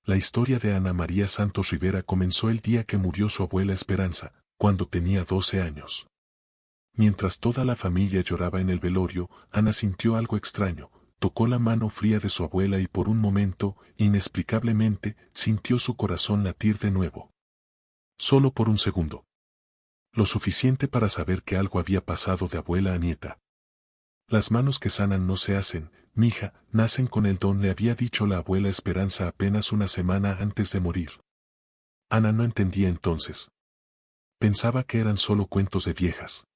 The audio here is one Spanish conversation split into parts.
La historia de Ana María Santos Rivera comenzó el día que murió su abuela Esperanza, cuando tenía 12 años. Mientras toda la familia lloraba en el velorio, Ana sintió algo extraño, tocó la mano fría de su abuela y por un momento, inexplicablemente, sintió su corazón latir de nuevo. Solo por un segundo. Lo suficiente para saber que algo había pasado de abuela a nieta. Las manos que sanan no se hacen, mija, nacen con el don, le había dicho la abuela Esperanza apenas una semana antes de morir. Ana no entendía entonces. Pensaba que eran solo cuentos de viejas.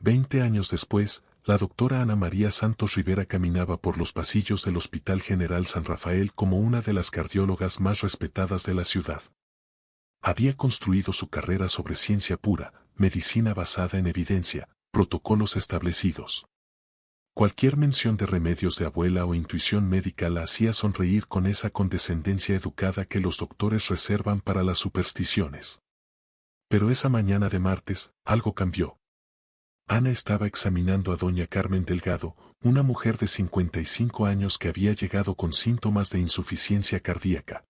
20 años después, la doctora Ana María Santos Rivera caminaba por los pasillos del Hospital General San Rafael como una de las cardiólogas más respetadas de la ciudad. Había construido su carrera sobre ciencia pura, medicina basada en evidencia, protocolos establecidos. Cualquier mención de remedios de abuela o intuición médica la hacía sonreír con esa condescendencia educada que los doctores reservan para las supersticiones. Pero esa mañana de martes, algo cambió. Ana estaba examinando a doña Carmen Delgado, una mujer de 55 años que había llegado con síntomas de insuficiencia cardíaca.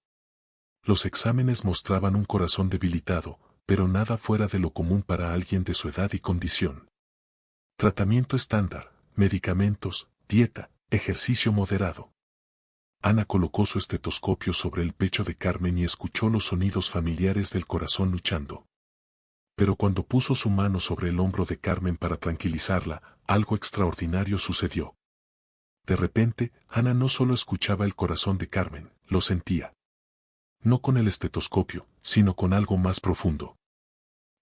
Los exámenes mostraban un corazón debilitado, pero nada fuera de lo común para alguien de su edad y condición. Tratamiento estándar, medicamentos, dieta, ejercicio moderado. Ana colocó su estetoscopio sobre el pecho de Carmen y escuchó los sonidos familiares del corazón luchando. Pero cuando puso su mano sobre el hombro de Carmen para tranquilizarla, algo extraordinario sucedió. De repente, Ana no solo escuchaba el corazón de Carmen, lo sentía. No con el estetoscopio, sino con algo más profundo.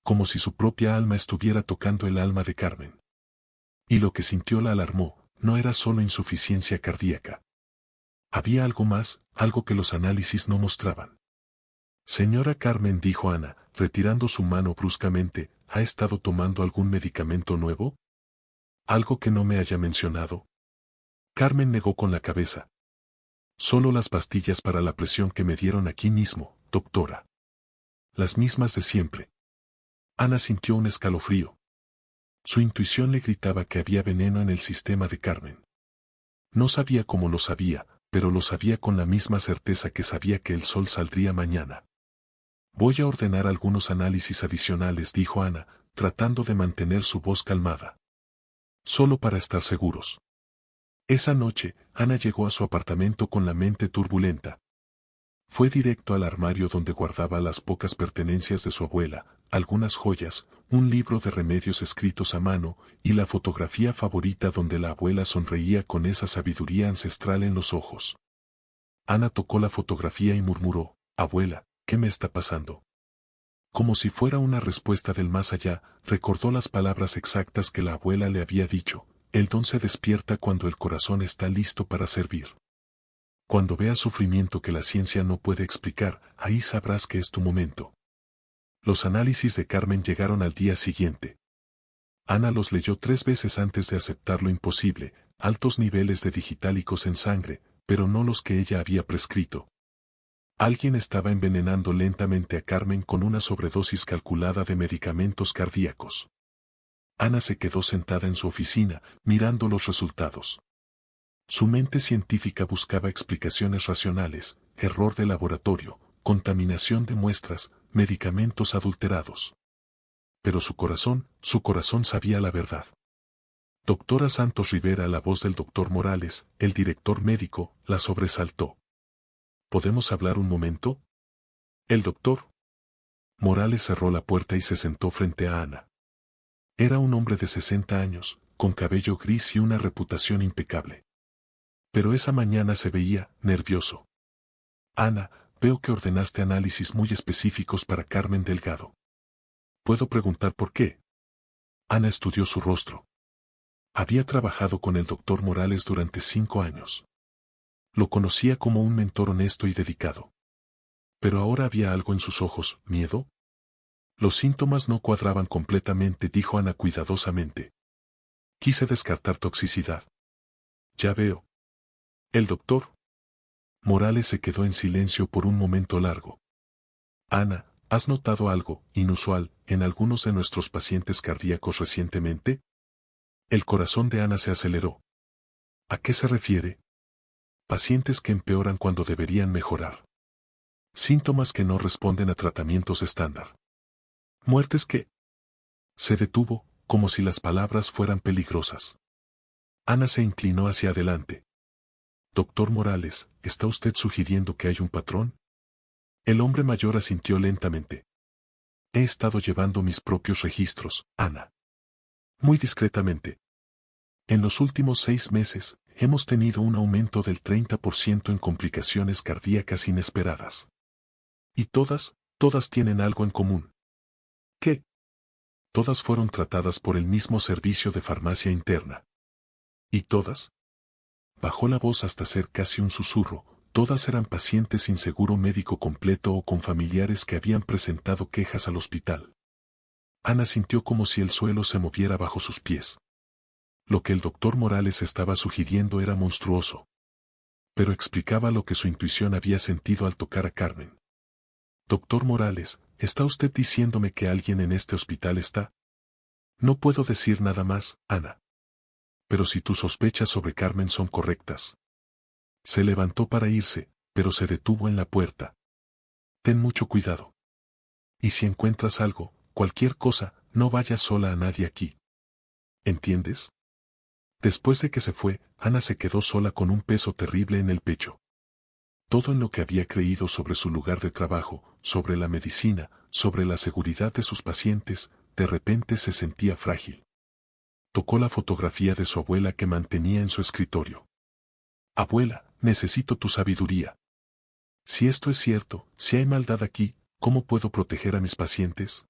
Como si su propia alma estuviera tocando el alma de Carmen. Y lo que sintió la alarmó, no era solo insuficiencia cardíaca. Había algo más, algo que los análisis no mostraban. Señora Carmen, dijo Ana, retirando su mano bruscamente, ¿ha estado tomando algún medicamento nuevo? ¿Algo que no me haya mencionado? Carmen negó con la cabeza. Solo las pastillas para la presión que me dieron aquí mismo, doctora. Las mismas de siempre. Ana sintió un escalofrío. Su intuición le gritaba que había veneno en el sistema de Carmen. No sabía cómo lo sabía, pero lo sabía con la misma certeza que sabía que el sol saldría mañana. Voy a ordenar algunos análisis adicionales, dijo Ana, tratando de mantener su voz calmada. Solo para estar seguros. Esa noche, Ana llegó a su apartamento con la mente turbulenta. Fue directo al armario donde guardaba las pocas pertenencias de su abuela, algunas joyas, un libro de remedios escritos a mano, y la fotografía favorita donde la abuela sonreía con esa sabiduría ancestral en los ojos. Ana tocó la fotografía y murmuró, «Abuela, ¿qué me está pasando?». Como si fuera una respuesta del más allá, recordó las palabras exactas que la abuela le había dicho, «El don se despierta cuando el corazón está listo para servir. Cuando veas sufrimiento que la ciencia no puede explicar, ahí sabrás que es tu momento». Los análisis de Carmen llegaron al día siguiente. Ana los leyó 3 veces antes de aceptar lo imposible, altos niveles de digitálicos en sangre, pero no los que ella había prescrito. Alguien estaba envenenando lentamente a Carmen con una sobredosis calculada de medicamentos cardíacos. Ana se quedó sentada en su oficina, mirando los resultados. Su mente científica buscaba explicaciones racionales, error de laboratorio, contaminación de muestras, medicamentos adulterados. Pero su corazón sabía la verdad. Doctora Santos Rivera, la voz del doctor Morales, el director médico, la sobresaltó. ¿Podemos hablar un momento? El doctor Morales cerró la puerta y se sentó frente a Ana. Era un hombre de 60 años, con cabello gris y una reputación impecable. Pero esa mañana se veía nervioso. Ana, veo que ordenaste análisis muy específicos para Carmen Delgado. ¿Puedo preguntar por qué? Ana estudió su rostro. Había trabajado con el doctor Morales durante 5 años. Lo conocía como un mentor honesto y dedicado. Pero ahora había algo en sus ojos, ¿miedo? Los síntomas no cuadraban completamente, dijo Ana cuidadosamente. Quise descartar toxicidad. Ya veo. El doctor Morales se quedó en silencio por un momento largo. Ana, ¿has notado algo inusual en algunos de nuestros pacientes cardíacos recientemente? El corazón de Ana se aceleró. ¿A qué se refiere? Pacientes que empeoran cuando deberían mejorar. Síntomas que no responden a tratamientos estándar. Muertes que... Se detuvo, como si las palabras fueran peligrosas. Ana se inclinó hacia adelante. Doctor Morales, ¿está usted sugiriendo que hay un patrón? El hombre mayor asintió lentamente. He estado llevando mis propios registros, Ana. Muy discretamente. En los últimos 6 meses, hemos tenido un aumento del 30% en complicaciones cardíacas inesperadas. Y todas tienen algo en común. ¿Qué? Todas fueron tratadas por el mismo servicio de farmacia interna. ¿Y todas? Bajó la voz hasta ser casi un susurro. Todas eran pacientes sin seguro médico completo o con familiares que habían presentado quejas al hospital. Ana sintió como si el suelo se moviera bajo sus pies. Lo que el doctor Morales estaba sugiriendo era monstruoso. Pero explicaba lo que su intuición había sentido al tocar a Carmen. Doctor Morales, ¿está usted diciéndome que alguien en este hospital está? No puedo decir nada más, Ana. Pero si tus sospechas sobre Carmen son correctas. Se levantó para irse, pero se detuvo en la puerta. Ten mucho cuidado. Y si encuentras algo, cualquier cosa, no vayas sola a nadie aquí. ¿Entiendes? Después de que se fue, Ana se quedó sola con un peso terrible en el pecho. Todo en lo que había creído sobre su lugar de trabajo, sobre la medicina, sobre la seguridad de sus pacientes, de repente se sentía frágil. Tocó la fotografía de su abuela que mantenía en su escritorio. Abuela, necesito tu sabiduría. Si esto es cierto, si hay maldad aquí, ¿cómo puedo proteger a mis pacientes?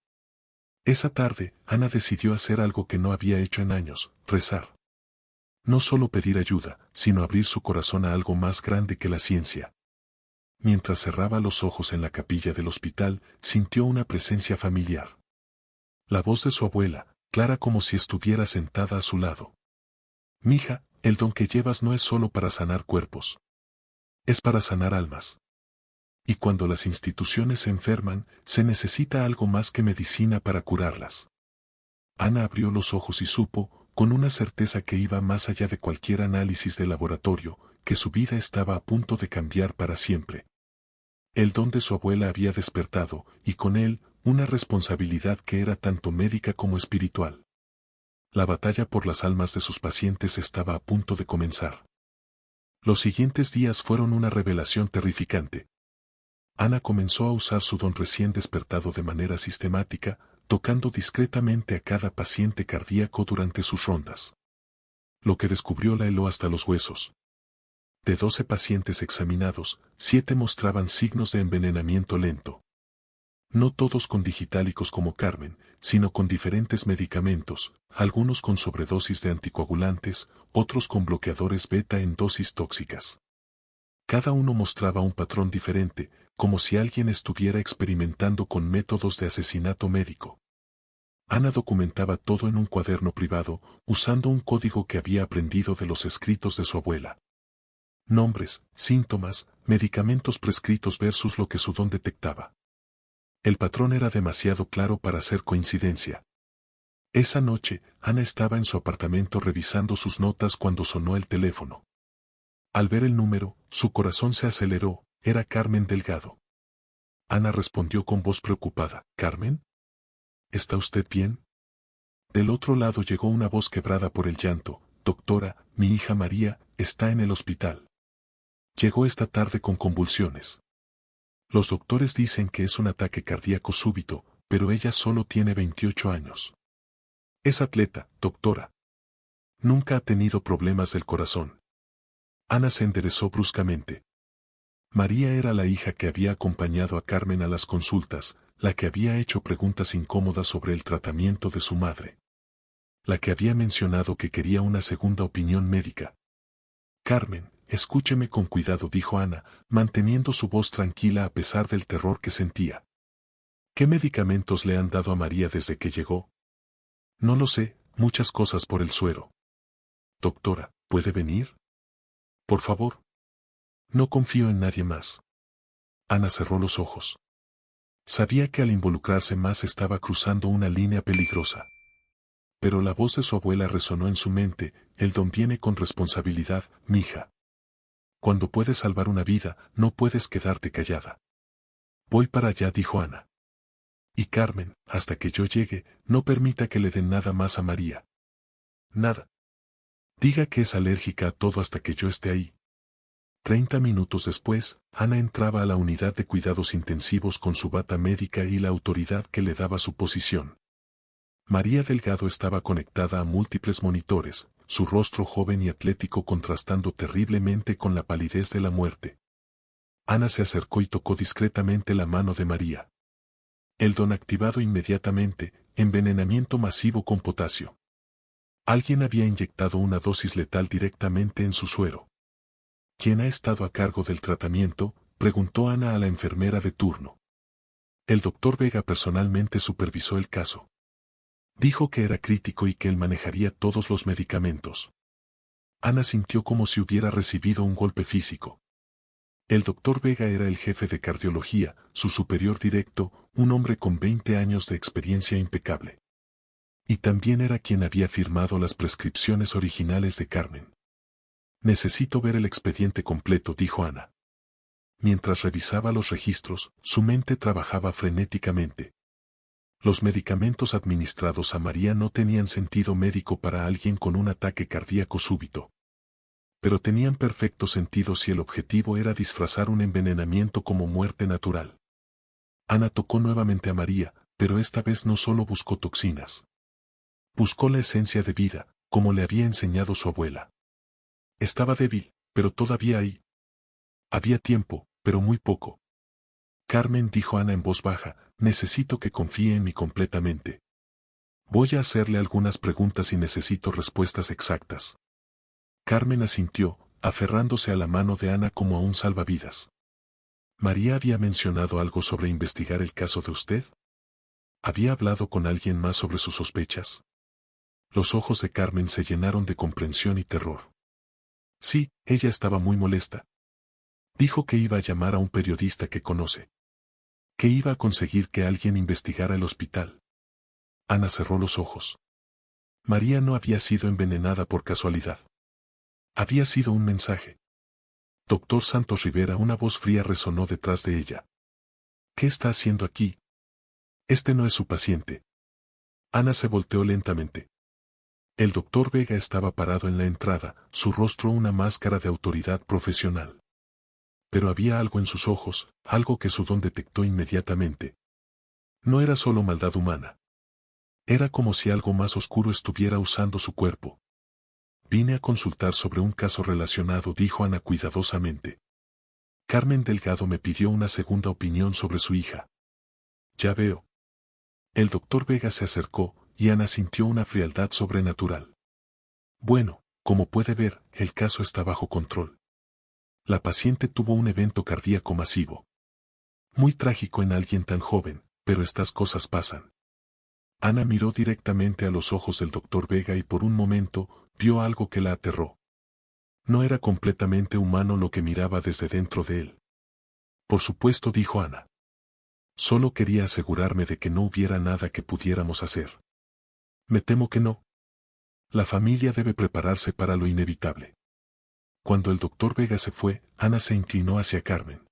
Esa tarde, Ana decidió hacer algo que no había hecho en años, rezar. No solo pedir ayuda, sino abrir su corazón a algo más grande que la ciencia. Mientras cerraba los ojos en la capilla del hospital, sintió una presencia familiar. La voz de su abuela, clara como si estuviera sentada a su lado. Mija, el don que llevas no es solo para sanar cuerpos. Es para sanar almas. Y cuando las instituciones se enferman, se necesita algo más que medicina para curarlas. Ana abrió los ojos y supo, con una certeza que iba más allá de cualquier análisis de laboratorio, que su vida estaba a punto de cambiar para siempre. El don de su abuela había despertado, y con él, una responsabilidad que era tanto médica como espiritual. La batalla por las almas de sus pacientes estaba a punto de comenzar. Los siguientes días fueron una revelación terrificante. Ana comenzó a usar su don recién despertado de manera sistemática, tocando discretamente a cada paciente cardíaco durante sus rondas. Lo que descubrió la heló hasta los huesos. De 12 pacientes examinados, 7 mostraban signos de envenenamiento lento. No todos con digitálicos como Carmen, sino con diferentes medicamentos, algunos con sobredosis de anticoagulantes, otros con bloqueadores beta en dosis tóxicas. Cada uno mostraba un patrón diferente, como si alguien estuviera experimentando con métodos de asesinato médico. Ana documentaba todo en un cuaderno privado, usando un código que había aprendido de los escritos de su abuela. Nombres, síntomas, medicamentos prescritos versus lo que su don detectaba. El patrón era demasiado claro para ser coincidencia. Esa noche, Ana estaba en su apartamento revisando sus notas cuando sonó el teléfono. Al ver el número, su corazón se aceleró, era Carmen Delgado. Ana respondió con voz preocupada, ¿Carmen? ¿Está usted bien? Del otro lado llegó una voz quebrada por el llanto, doctora, mi hija María, está en el hospital. Llegó esta tarde con convulsiones. Los doctores dicen que es un ataque cardíaco súbito, pero ella solo tiene 28 años. Es atleta, doctora. Nunca ha tenido problemas del corazón. Ana se enderezó bruscamente. María era la hija que había acompañado a Carmen a las consultas, la que había hecho preguntas incómodas sobre el tratamiento de su madre. La que había mencionado que quería una segunda opinión médica. Carmen, escúcheme con cuidado, dijo Ana, manteniendo su voz tranquila a pesar del terror que sentía. ¿Qué medicamentos le han dado a María desde que llegó? No lo sé, muchas cosas por el suero. Doctora, ¿puede venir? Por favor. No confío en nadie más. Ana cerró los ojos. Sabía que al involucrarse más estaba cruzando una línea peligrosa. Pero la voz de su abuela resonó en su mente, el don viene con responsabilidad, mija. Cuando puedes salvar una vida, no puedes quedarte callada. Voy para allá, dijo Ana. Y Carmen, hasta que yo llegue, no permita que le den nada más a María. Nada. Diga que es alérgica a todo hasta que yo esté ahí. 30 minutos después, Ana entraba a la unidad de cuidados intensivos con su bata médica y la autoridad que le daba su posición. María Delgado estaba conectada a múltiples monitores, su rostro joven y atlético contrastando terriblemente con la palidez de la muerte. Ana se acercó y tocó discretamente la mano de María. El don activado inmediatamente, envenenamiento masivo con potasio. Alguien había inyectado una dosis letal directamente en su suero. ¿Quién ha estado a cargo del tratamiento?, preguntó Ana a la enfermera de turno. El doctor Vega personalmente supervisó el caso. Dijo que era crítico y que él manejaría todos los medicamentos. Ana sintió como si hubiera recibido un golpe físico. El doctor Vega era el jefe de cardiología, su superior directo, un hombre con 20 años de experiencia impecable. Y también era quien había firmado las prescripciones originales de Carmen. Necesito ver el expediente completo, dijo Ana. Mientras revisaba los registros, su mente trabajaba frenéticamente. Los medicamentos administrados a María no tenían sentido médico para alguien con un ataque cardíaco súbito. Pero tenían perfecto sentido si el objetivo era disfrazar un envenenamiento como muerte natural. Ana tocó nuevamente a María, pero esta vez no solo buscó toxinas. Buscó la esencia de vida, como le había enseñado su abuela. Estaba débil, pero todavía ahí. Había tiempo, pero muy poco. Carmen, dijo Ana en voz baja, necesito que confíe en mí completamente. Voy a hacerle algunas preguntas y necesito respuestas exactas. Carmen asintió, aferrándose a la mano de Ana como a un salvavidas. ¿María había mencionado algo sobre investigar el caso de usted? ¿Había hablado con alguien más sobre sus sospechas? Los ojos de Carmen se llenaron de comprensión y terror. Sí, ella estaba muy molesta. Dijo que iba a llamar a un periodista que conoce. Que iba a conseguir que alguien investigara el hospital. Ana cerró los ojos. María no había sido envenenada por casualidad. Había sido un mensaje. Doctor Santos Rivera, una voz fría resonó detrás de ella. ¿Qué está haciendo aquí? Este no es su paciente. Ana se volteó lentamente. El doctor Vega estaba parado en la entrada, su rostro una máscara de autoridad profesional. Pero había algo en sus ojos, algo que su don detectó inmediatamente. No era solo maldad humana. Era como si algo más oscuro estuviera usando su cuerpo. Vine a consultar sobre un caso relacionado, dijo Ana cuidadosamente. Carmen Delgado me pidió una segunda opinión sobre su hija. Ya veo. El doctor Vega se acercó, y Ana sintió una frialdad sobrenatural. Bueno, como puede ver, el caso está bajo control. La paciente tuvo un evento cardíaco masivo. Muy trágico en alguien tan joven, pero estas cosas pasan. Ana miró directamente a los ojos del doctor Vega y por un momento, vio algo que la aterró. No era completamente humano lo que miraba desde dentro de él. Por supuesto, dijo Ana. Solo quería asegurarme de que no hubiera nada que pudiéramos hacer. Me temo que no. La familia debe prepararse para lo inevitable. Cuando el doctor Vega se fue, Ana se inclinó hacia Carmen.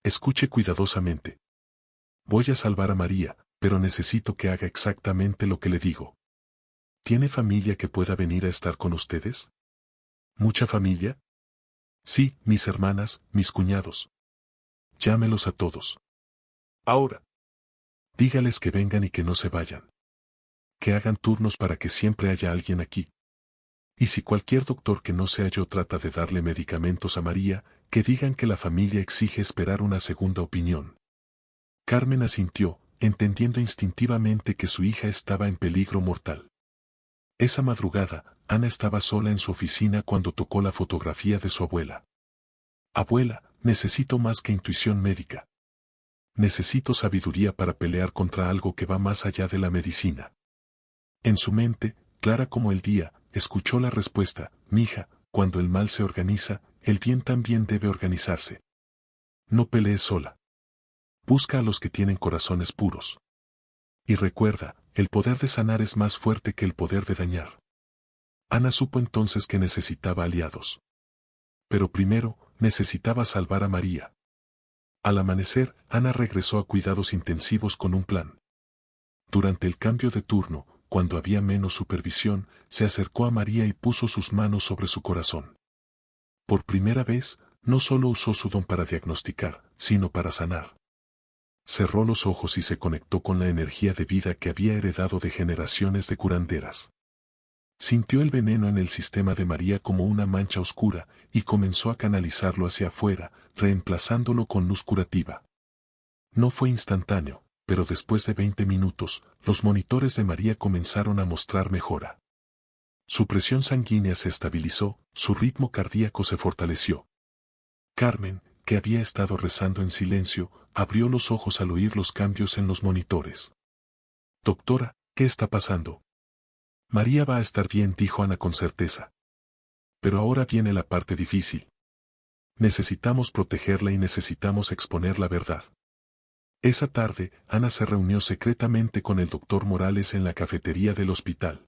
Escuche cuidadosamente. Voy a salvar a María, pero necesito que haga exactamente lo que le digo. ¿Tiene familia que pueda venir a estar con ustedes? ¿Mucha familia? Sí, mis hermanas, mis cuñados. Llámelos a todos. Ahora. Dígales que vengan y que no se vayan. Que hagan turnos para que siempre haya alguien aquí. Y si cualquier doctor que no sea yo trata de darle medicamentos a María, que digan que la familia exige esperar una segunda opinión. Carmen asintió, entendiendo instintivamente que su hija estaba en peligro mortal. Esa madrugada, Ana estaba sola en su oficina cuando tocó la fotografía de su abuela. Abuela, necesito más que intuición médica. Necesito sabiduría para pelear contra algo que va más allá de la medicina. En su mente, clara como el día, escuchó la respuesta: mija, cuando el mal se organiza, el bien también debe organizarse. No pelees sola. Busca a los que tienen corazones puros. Y recuerda, el poder de sanar es más fuerte que el poder de dañar. Ana supo entonces que necesitaba aliados. Pero primero, necesitaba salvar a María. Al amanecer, Ana regresó a cuidados intensivos con un plan. Durante el cambio de turno, cuando había menos supervisión, se acercó a María y puso sus manos sobre su corazón. Por primera vez, no solo usó su don para diagnosticar, sino para sanar. Cerró los ojos y se conectó con la energía de vida que había heredado de generaciones de curanderas. Sintió el veneno en el sistema de María como una mancha oscura, y comenzó a canalizarlo hacia afuera, reemplazándolo con luz curativa. No fue instantáneo, pero después de 20 minutos, los monitores de María comenzaron a mostrar mejora. Su presión sanguínea se estabilizó, su ritmo cardíaco se fortaleció. Carmen, que había estado rezando en silencio, abrió los ojos al oír los cambios en los monitores. «Doctora, ¿qué está pasando?» «María va a estar bien», dijo Ana con certeza. «Pero ahora viene la parte difícil. Necesitamos protegerla y necesitamos exponer la verdad». Esa tarde, Ana se reunió secretamente con el doctor Morales en la cafetería del hospital.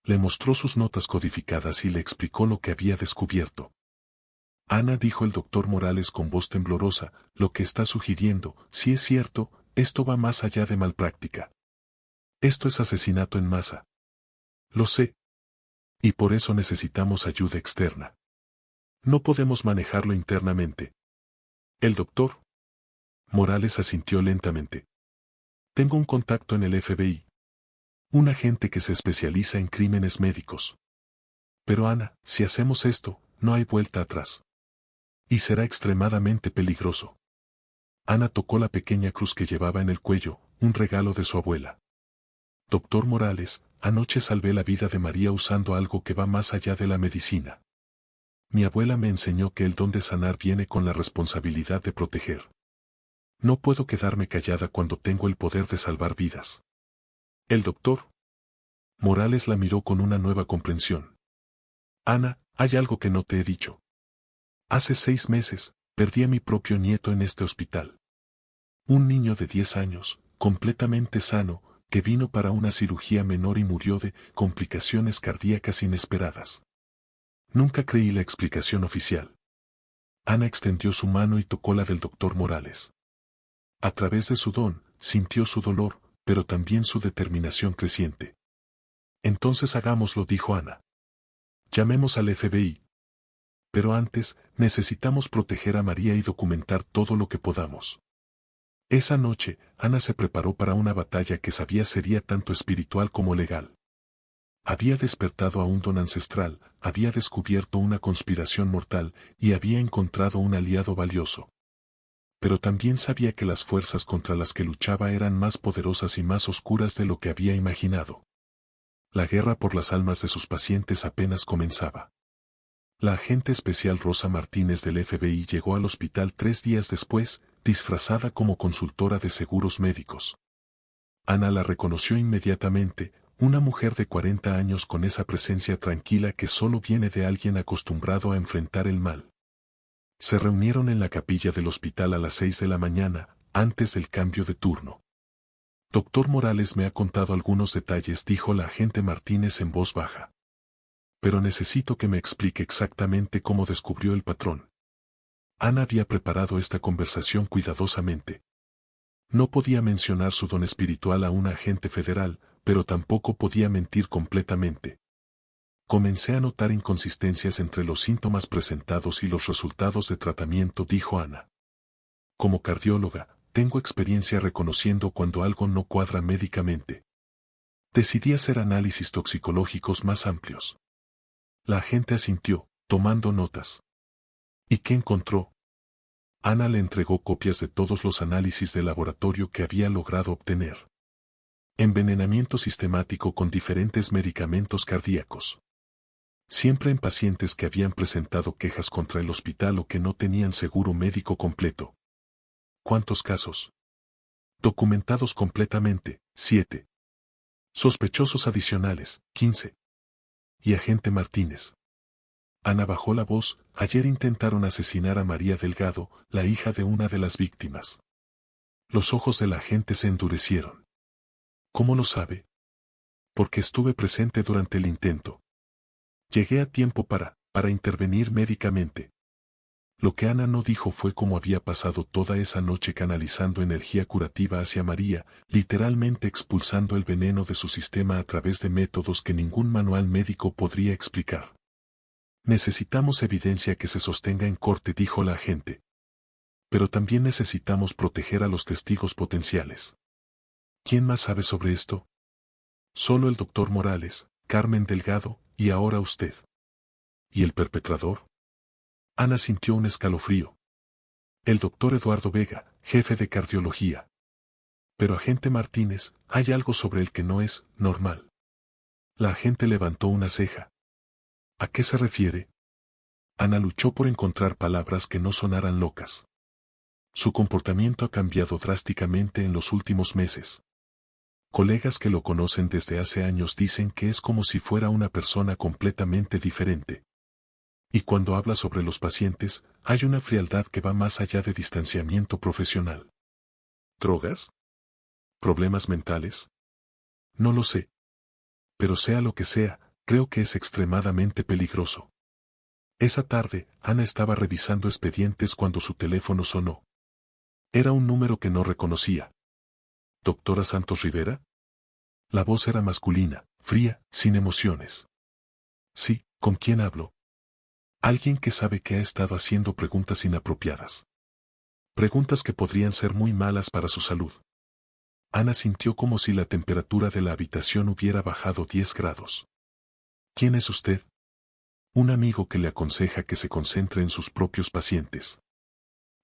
Le mostró sus notas codificadas y le explicó lo que había descubierto. «Ana», dijo el doctor Morales con voz temblorosa, «lo que está sugiriendo, si es cierto, esto va más allá de malpráctica. Esto es asesinato en masa». «Lo sé. Y por eso necesitamos ayuda externa. No podemos manejarlo internamente». El doctor Morales asintió lentamente. «Tengo un contacto en el FBI. Un agente que se especializa en crímenes médicos. Pero Ana, si hacemos esto, no hay vuelta atrás. Y será extremadamente peligroso». Ana tocó la pequeña cruz que llevaba en el cuello, un regalo de su abuela. «Doctor Morales, anoche salvé la vida de María usando algo que va más allá de la medicina. Mi abuela me enseñó que el don de sanar viene con la responsabilidad de proteger. No puedo quedarme callada cuando tengo el poder de salvar vidas». El doctor Morales la miró con una nueva comprensión. «Ana, hay algo que no te he dicho. Hace 6 meses, perdí a mi propio nieto en este hospital. Un niño de 10 años, completamente sano, que vino para una cirugía menor y murió de complicaciones cardíacas inesperadas. Nunca creí la explicación oficial». Ana extendió su mano y tocó la del doctor Morales. A través de su don, sintió su dolor, pero también su determinación creciente. «Entonces hagámoslo», dijo Ana. «Llamemos al FBI. Pero antes, necesitamos proteger a María y documentar todo lo que podamos». Esa noche, Ana se preparó para una batalla que sabía sería tanto espiritual como legal. Había despertado a un don ancestral, había descubierto una conspiración mortal y había encontrado un aliado valioso. Pero también sabía que las fuerzas contra las que luchaba eran más poderosas y más oscuras de lo que había imaginado. La guerra por las almas de sus pacientes apenas comenzaba. La agente especial Rosa Martínez del FBI llegó al hospital 3 días después, disfrazada como consultora de seguros médicos. Ana la reconoció inmediatamente, una mujer de 40 años con esa presencia tranquila que solo viene de alguien acostumbrado a enfrentar el mal. Se reunieron en la capilla del hospital a las 6 de la mañana, antes del cambio de turno. «Doctor Morales me ha contado algunos detalles», dijo la agente Martínez en voz baja. «Pero necesito que me explique exactamente cómo descubrió el patrón». Ana había preparado esta conversación cuidadosamente. No podía mencionar su don espiritual a un agente federal, pero tampoco podía mentir completamente. «Comencé a notar inconsistencias entre los síntomas presentados y los resultados de tratamiento», dijo Ana. «Como cardióloga, tengo experiencia reconociendo cuando algo no cuadra médicamente. Decidí hacer análisis toxicológicos más amplios». La agente asintió, tomando notas. «¿Y qué encontró?» Ana le entregó copias de todos los análisis de laboratorio que había logrado obtener. Envenenamiento sistemático con diferentes medicamentos cardíacos. Siempre en pacientes que habían presentado quejas contra el hospital o que no tenían seguro médico completo. ¿Cuántos casos? Documentados completamente, 7. Sospechosos adicionales, 15. Y agente Martínez. Ana bajó la voz. Ayer intentaron asesinar a María Delgado, la hija de una de las víctimas. Los ojos de la agente se endurecieron. ¿Cómo lo sabe? Porque estuve presente durante el intento. Llegué a tiempo para intervenir médicamente. Lo que Ana no dijo fue cómo había pasado toda esa noche canalizando energía curativa hacia María, literalmente expulsando el veneno de su sistema a través de métodos que ningún manual médico podría explicar. Necesitamos evidencia que se sostenga en corte, dijo la agente. Pero también necesitamos proteger a los testigos potenciales. ¿Quién más sabe sobre esto? Solo el doctor Morales, Carmen Delgado, y ahora usted. ¿Y el perpetrador? Ana sintió un escalofrío. El doctor Eduardo Vega, jefe de cardiología. Pero agente Martínez, hay algo sobre el que no es normal. La agente levantó una ceja. ¿A qué se refiere? Ana luchó por encontrar palabras que no sonaran locas. Su comportamiento ha cambiado drásticamente en los últimos meses. Colegas que lo conocen desde hace años dicen que es como si fuera una persona completamente diferente. Y cuando habla sobre los pacientes, hay una frialdad que va más allá de distanciamiento profesional. ¿Drogas? ¿Problemas mentales? No lo sé. Pero sea lo que sea, creo que es extremadamente peligroso. Esa tarde, Ana estaba revisando expedientes cuando su teléfono sonó. Era un número que no reconocía. ¿Doctora Santos Rivera? La voz era masculina, fría, sin emociones. Sí, ¿con quién hablo? Alguien que sabe que ha estado haciendo preguntas inapropiadas. Preguntas que podrían ser muy malas para su salud. Ana sintió como si la temperatura de la habitación hubiera bajado 10 grados. ¿Quién es usted? Un amigo que le aconseja que se concentre en sus propios pacientes.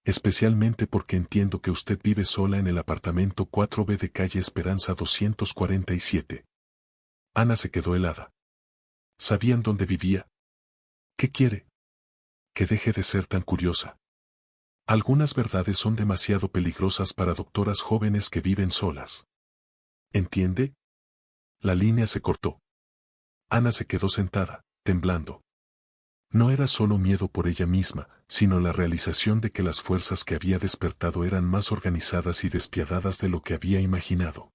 Especialmente porque entiendo que usted vive sola en el apartamento 4B de calle Esperanza 247. Ana se quedó helada. ¿Sabían dónde vivía? ¿Qué quiere? Que deje de ser tan curiosa. Algunas verdades son demasiado peligrosas para doctoras jóvenes que viven solas. ¿Entiende? La línea se cortó. Ana se quedó sentada, temblando. No era solo miedo por ella misma, sino la realización de que las fuerzas que había despertado eran más organizadas y despiadadas de lo que había imaginado.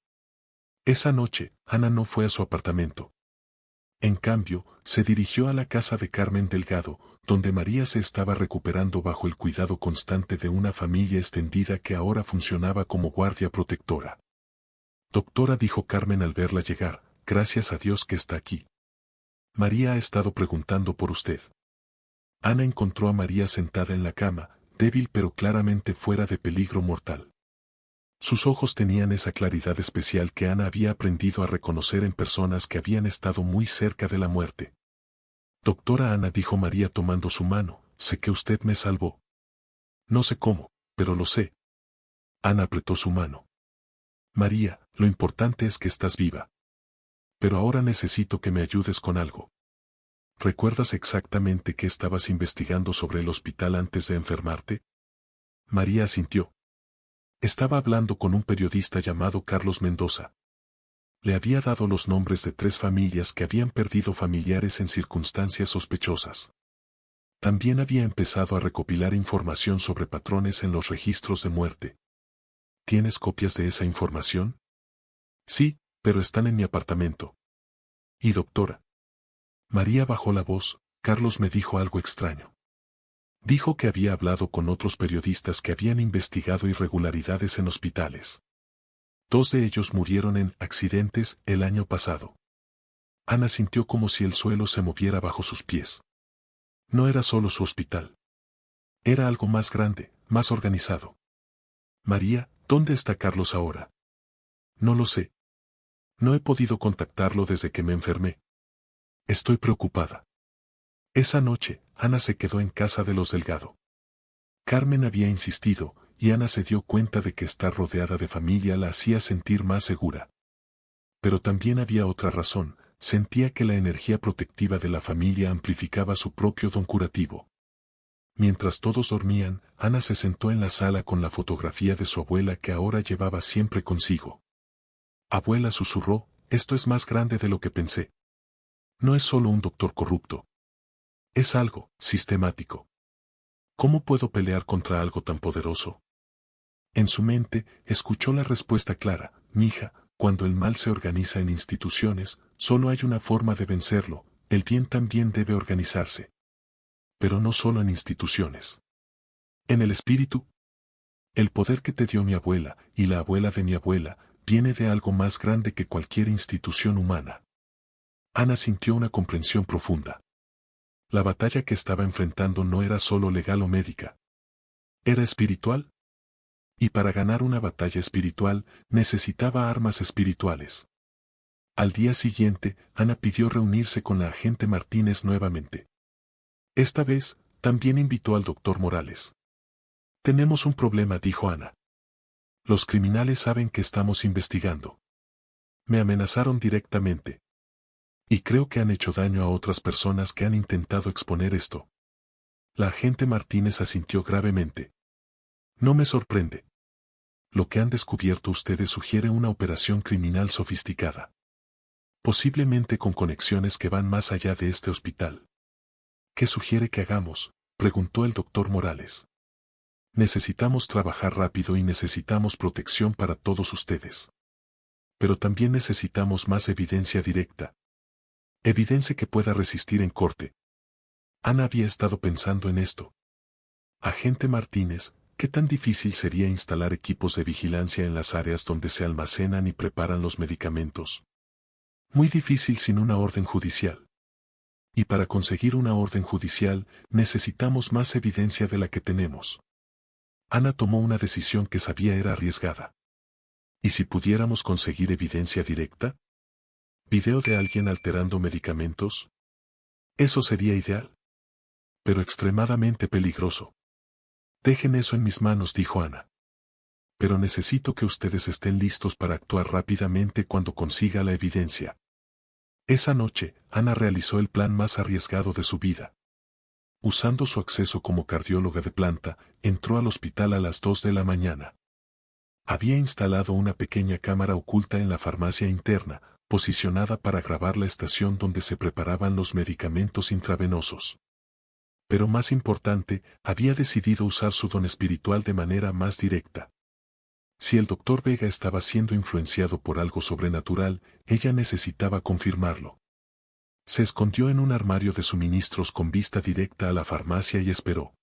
Esa noche, Ana no fue a su apartamento. En cambio, se dirigió a la casa de Carmen Delgado, donde María se estaba recuperando bajo el cuidado constante de una familia extendida que ahora funcionaba como guardia protectora. Doctora, dijo Carmen al verla llegar, gracias a Dios que está aquí. María ha estado preguntando por usted. Ana encontró a María sentada en la cama, débil pero claramente fuera de peligro mortal. Sus ojos tenían esa claridad especial que Ana había aprendido a reconocer en personas que habían estado muy cerca de la muerte. Doctora Ana, dijo María tomando su mano, sé que usted me salvó. No sé cómo, pero lo sé. Ana apretó su mano. María, lo importante es que estás viva. Pero ahora necesito que me ayudes con algo. ¿Recuerdas exactamente qué estabas investigando sobre el hospital antes de enfermarte? María asintió. Estaba hablando con un periodista llamado Carlos Mendoza. Le había dado los nombres de 3 familias que habían perdido familiares en circunstancias sospechosas. También había empezado a recopilar información sobre patrones en los registros de muerte. ¿Tienes copias de esa información? Sí, pero están en mi apartamento. ¿Y doctora? María bajó la voz. Carlos me dijo algo extraño. Dijo que había hablado con otros periodistas que habían investigado irregularidades en hospitales. 2 de ellos murieron en accidentes el año pasado. Ana sintió como si el suelo se moviera bajo sus pies. No era solo su hospital. Era algo más grande, más organizado. María, ¿dónde está Carlos ahora? No lo sé. No he podido contactarlo desde que me enfermé. Estoy preocupada. Esa noche, Ana se quedó en casa de los Delgado. Carmen había insistido, y Ana se dio cuenta de que estar rodeada de familia la hacía sentir más segura. Pero también había otra razón, sentía que la energía protectiva de la familia amplificaba su propio don curativo. Mientras todos dormían, Ana se sentó en la sala con la fotografía de su abuela que ahora llevaba siempre consigo. Abuela, susurró, esto es más grande de lo que pensé. No es solo un doctor corrupto. Es algo sistemático. ¿Cómo puedo pelear contra algo tan poderoso? En su mente, escuchó la respuesta clara, mija, cuando el mal se organiza en instituciones, solo hay una forma de vencerlo, el bien también debe organizarse. Pero no solo en instituciones. En el espíritu, el poder que te dio mi abuela y la abuela de mi abuela viene de algo más grande que cualquier institución humana. Ana sintió una comprensión profunda. La batalla que estaba enfrentando no era solo legal o médica. Era espiritual. Y para ganar una batalla espiritual, necesitaba armas espirituales. Al día siguiente, Ana pidió reunirse con la agente Martínez nuevamente. Esta vez, también invitó al doctor Morales. Tenemos un problema, dijo Ana. Los criminales saben que estamos investigando. Me amenazaron directamente. Y creo que han hecho daño a otras personas que han intentado exponer esto. La agente Martínez asintió gravemente. No me sorprende. Lo que han descubierto ustedes sugiere una operación criminal sofisticada. Posiblemente con conexiones que van más allá de este hospital. ¿Qué sugiere que hagamos?, preguntó el doctor Morales. Necesitamos trabajar rápido y necesitamos protección para todos ustedes. Pero también necesitamos más evidencia directa. Evidencia que pueda resistir en corte. Ana había estado pensando en esto. Agente Martínez, ¿qué tan difícil sería instalar equipos de vigilancia en las áreas donde se almacenan y preparan los medicamentos? Muy difícil sin una orden judicial. Y para conseguir una orden judicial, necesitamos más evidencia de la que tenemos. Ana tomó una decisión que sabía era arriesgada. ¿Y si pudiéramos conseguir evidencia directa? ¿Video de alguien alterando medicamentos? Eso sería ideal. Pero extremadamente peligroso. Dejen eso en mis manos, dijo Ana. Pero necesito que ustedes estén listos para actuar rápidamente cuando consiga la evidencia. Esa noche, Ana realizó el plan más arriesgado de su vida. Usando su acceso como cardióloga de planta, entró al hospital a las 2 de la mañana. Había instalado una pequeña cámara oculta en la farmacia interna, posicionada para grabar la estación donde se preparaban los medicamentos intravenosos. Pero más importante, había decidido usar su don espiritual de manera más directa. Si el doctor Vega estaba siendo influenciado por algo sobrenatural, ella necesitaba confirmarlo. Se escondió en un armario de suministros con vista directa a la farmacia y esperó.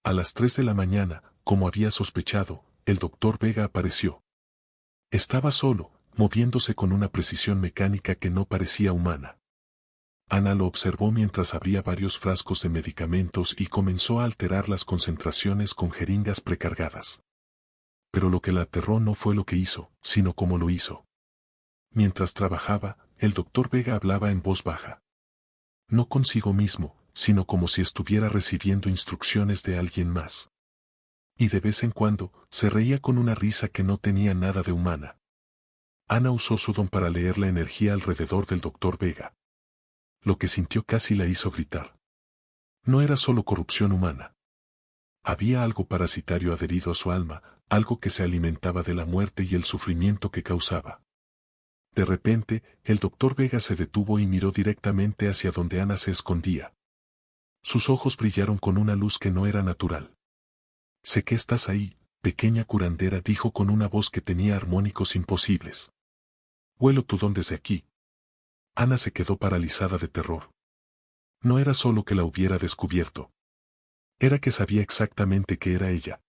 A las 3 de la mañana, como había sospechado, el doctor Vega apareció. Estaba solo, moviéndose con una precisión mecánica que no parecía humana. Ana lo observó mientras abría varios frascos de medicamentos y comenzó a alterar las concentraciones con jeringas precargadas. Pero lo que la aterró no fue lo que hizo, sino cómo lo hizo. Mientras trabajaba, el doctor Vega hablaba en voz baja. No consigo mismo, sino como si estuviera recibiendo instrucciones de alguien más. Y de vez en cuando, se reía con una risa que no tenía nada de humana. Ana usó su don para leer la energía alrededor del doctor Vega. Lo que sintió casi la hizo gritar. No era solo corrupción humana. Había algo parasitario adherido a su alma, algo que se alimentaba de la muerte y el sufrimiento que causaba. De repente, el doctor Vega se detuvo y miró directamente hacia donde Ana se escondía. Sus ojos brillaron con una luz que no era natural. Sé que estás ahí, pequeña curandera, dijo con una voz que tenía armónicos imposibles. Huelo tu don desde aquí. Ana se quedó paralizada de terror. No era solo que la hubiera descubierto. Era que sabía exactamente que era ella.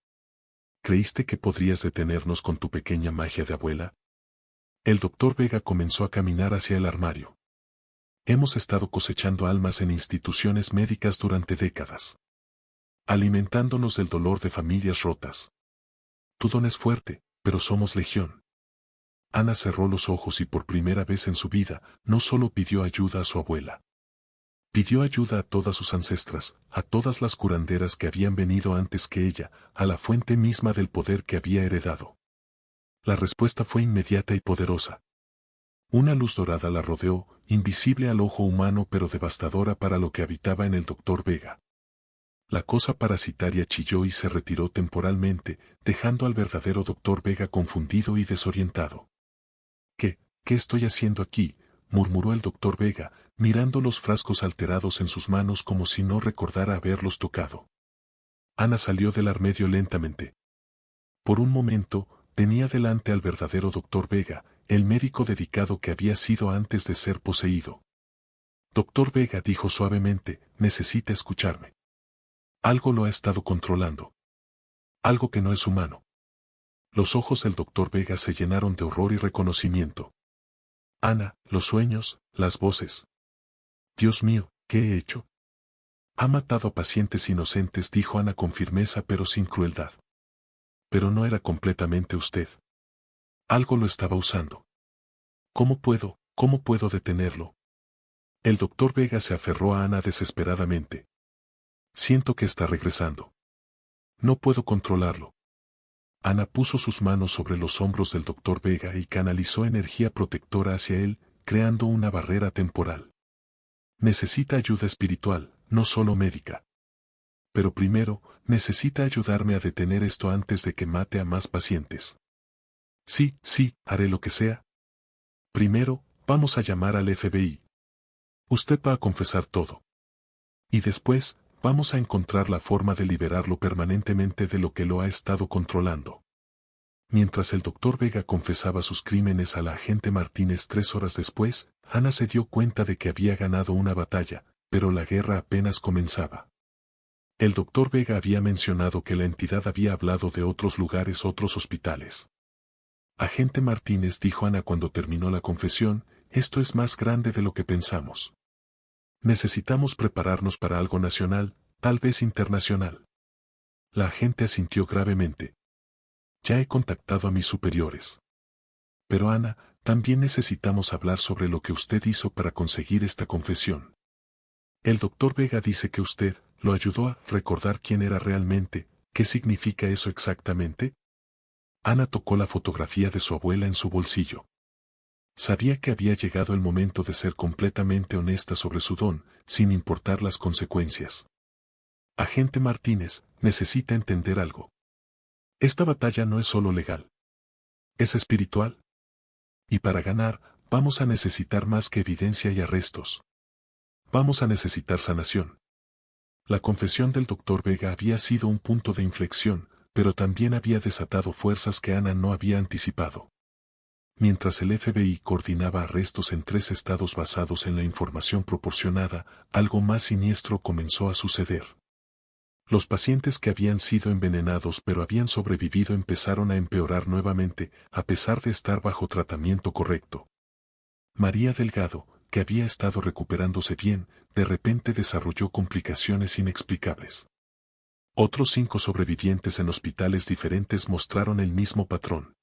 ¿Creíste que podrías detenernos con tu pequeña magia de abuela? El doctor Vega comenzó a caminar hacia el armario. Hemos estado cosechando almas en instituciones médicas durante décadas. Alimentándonos del dolor de familias rotas. Tu don es fuerte, pero somos legión. Ana cerró los ojos y por primera vez en su vida, no solo pidió ayuda a su abuela. Pidió ayuda a todas sus ancestras, a todas las curanderas que habían venido antes que ella, a la fuente misma del poder que había heredado. La respuesta fue inmediata y poderosa. Una luz dorada la rodeó, invisible al ojo humano pero devastadora para lo que habitaba en el doctor Vega. La cosa parasitaria chilló y se retiró temporalmente, dejando al verdadero doctor Vega confundido y desorientado. ¿Qué estoy haciendo aquí?, murmuró el doctor Vega, mirando los frascos alterados en sus manos como si no recordara haberlos tocado. Ana salió del armario lentamente. Por un momento, tenía delante al verdadero doctor Vega, el médico dedicado que había sido antes de ser poseído. Doctor Vega, dijo suavemente, necesita escucharme. Algo lo ha estado controlando. algo que no es humano. Los ojos del doctor Vega se llenaron de horror y reconocimiento. Ana, los sueños, las voces. Dios mío, ¿qué he hecho? Ha matado a pacientes inocentes, dijo Ana con firmeza pero sin crueldad. Pero no era completamente usted. Algo lo estaba usando. ¿Cómo puedo detenerlo? El doctor Vega se aferró a Ana desesperadamente. Siento que está regresando. No puedo controlarlo. Ana puso sus manos sobre los hombros del doctor Vega y canalizó energía protectora hacia él, creando una barrera temporal. Necesita ayuda espiritual, no solo médica. Pero primero, necesita ayudarme a detener esto antes de que mate a más pacientes. Sí, haré lo que sea. Primero, vamos a llamar al FBI. Usted va a confesar todo. Y después, vamos a encontrar la forma de liberarlo permanentemente de lo que lo ha estado controlando. Mientras el doctor Vega confesaba sus crímenes a la agente Martínez 3 horas después, Ana se dio cuenta de que había ganado una batalla, pero la guerra apenas comenzaba. El doctor Vega había mencionado que la entidad había hablado de otros lugares, otros hospitales. Agente Martínez, dijo Ana cuando terminó la confesión, esto es más grande de lo que pensamos. Necesitamos prepararnos para algo nacional, tal vez internacional. La agente asintió gravemente. Ya he contactado a mis superiores. Pero Ana, también necesitamos hablar sobre lo que usted hizo para conseguir esta confesión. El doctor Vega dice que usted lo ayudó a recordar quién era realmente. ¿Qué significa eso exactamente? Ana tocó la fotografía de su abuela en su bolsillo. Sabía que había llegado el momento de ser completamente honesta sobre su don, sin importar las consecuencias. Agente Martínez, necesita entender algo. Esta batalla no es solo legal. Es espiritual. Y para ganar, vamos a necesitar más que evidencia y arrestos. Vamos a necesitar sanación. La confesión del doctor Vega había sido un punto de inflexión, pero también había desatado fuerzas que Ana no había anticipado. Mientras el FBI coordinaba arrestos en 3 estados basados en la información proporcionada, algo más siniestro comenzó a suceder. Los pacientes que habían sido envenenados pero habían sobrevivido empezaron a empeorar nuevamente, a pesar de estar bajo tratamiento correcto. María Delgado, que había estado recuperándose bien, de repente desarrolló complicaciones inexplicables. Otros 5 sobrevivientes en hospitales diferentes mostraron el mismo patrón.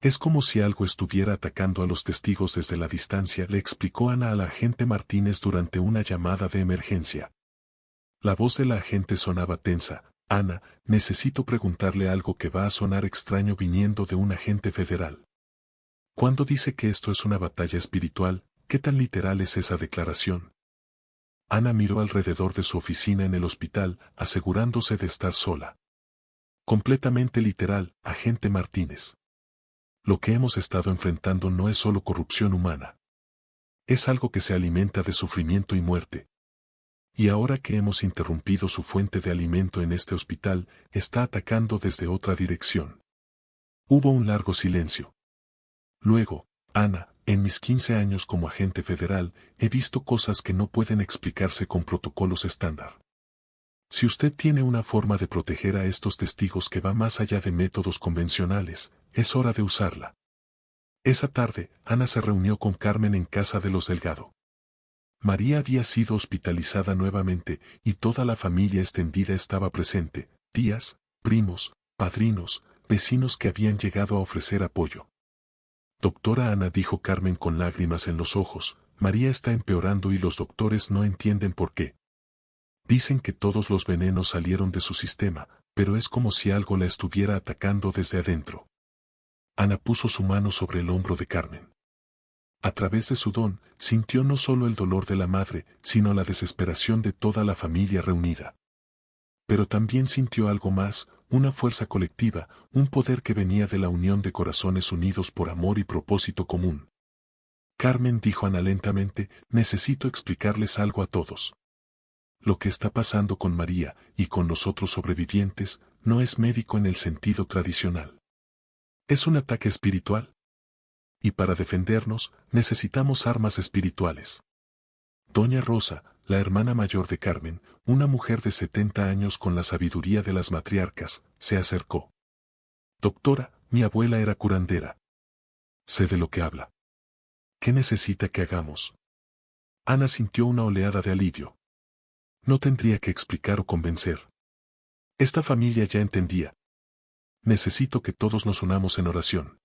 Es como si algo estuviera atacando a los testigos desde la distancia, le explicó Ana a la agente Martínez durante una llamada de emergencia. La voz de la agente sonaba tensa. Ana, necesito preguntarle algo que va a sonar extraño viniendo de un agente federal. Cuando dice que esto es una batalla espiritual, ¿qué tan literal es esa declaración? Ana miró alrededor de su oficina en el hospital, asegurándose de estar sola. Completamente literal, agente Martínez. Lo que hemos estado enfrentando no es solo corrupción humana. Es algo que se alimenta de sufrimiento y muerte. Y ahora que hemos interrumpido su fuente de alimento en este hospital, está atacando desde otra dirección. Hubo un largo silencio. Luego, Ana, en mis 15 años como agente federal, he visto cosas que no pueden explicarse con protocolos estándar. Si usted tiene una forma de proteger a estos testigos que va más allá de métodos convencionales, es hora de usarla. Esa tarde, Ana se reunió con Carmen en casa de los Delgado. María había sido hospitalizada nuevamente, y toda la familia extendida estaba presente, tías, primos, padrinos, vecinos que habían llegado a ofrecer apoyo. Doctora Ana, dijo Carmen con lágrimas en los ojos, María está empeorando y los doctores no entienden por qué. Dicen que todos los venenos salieron de su sistema, pero es como si algo la estuviera atacando desde adentro. Ana puso su mano sobre el hombro de Carmen. A través de su don, sintió no solo el dolor de la madre, sino la desesperación de toda la familia reunida. Pero también sintió algo más, una fuerza colectiva, un poder que venía de la unión de corazones unidos por amor y propósito común. Carmen, dijo Ana lentamente, necesito explicarles algo a todos. Lo que está pasando con María y con los otros sobrevivientes no es médico en el sentido tradicional. Es un ataque espiritual. Y para defendernos, necesitamos armas espirituales. Doña Rosa, la hermana mayor de Carmen, una mujer de 70 años con la sabiduría de las matriarcas, se acercó. Doctora, mi abuela era curandera. Sé de lo que habla. ¿Qué necesita que hagamos? Ana sintió una oleada de alivio. No tendría que explicar o convencer. Esta familia ya entendía. Necesito que todos nos unamos en oración.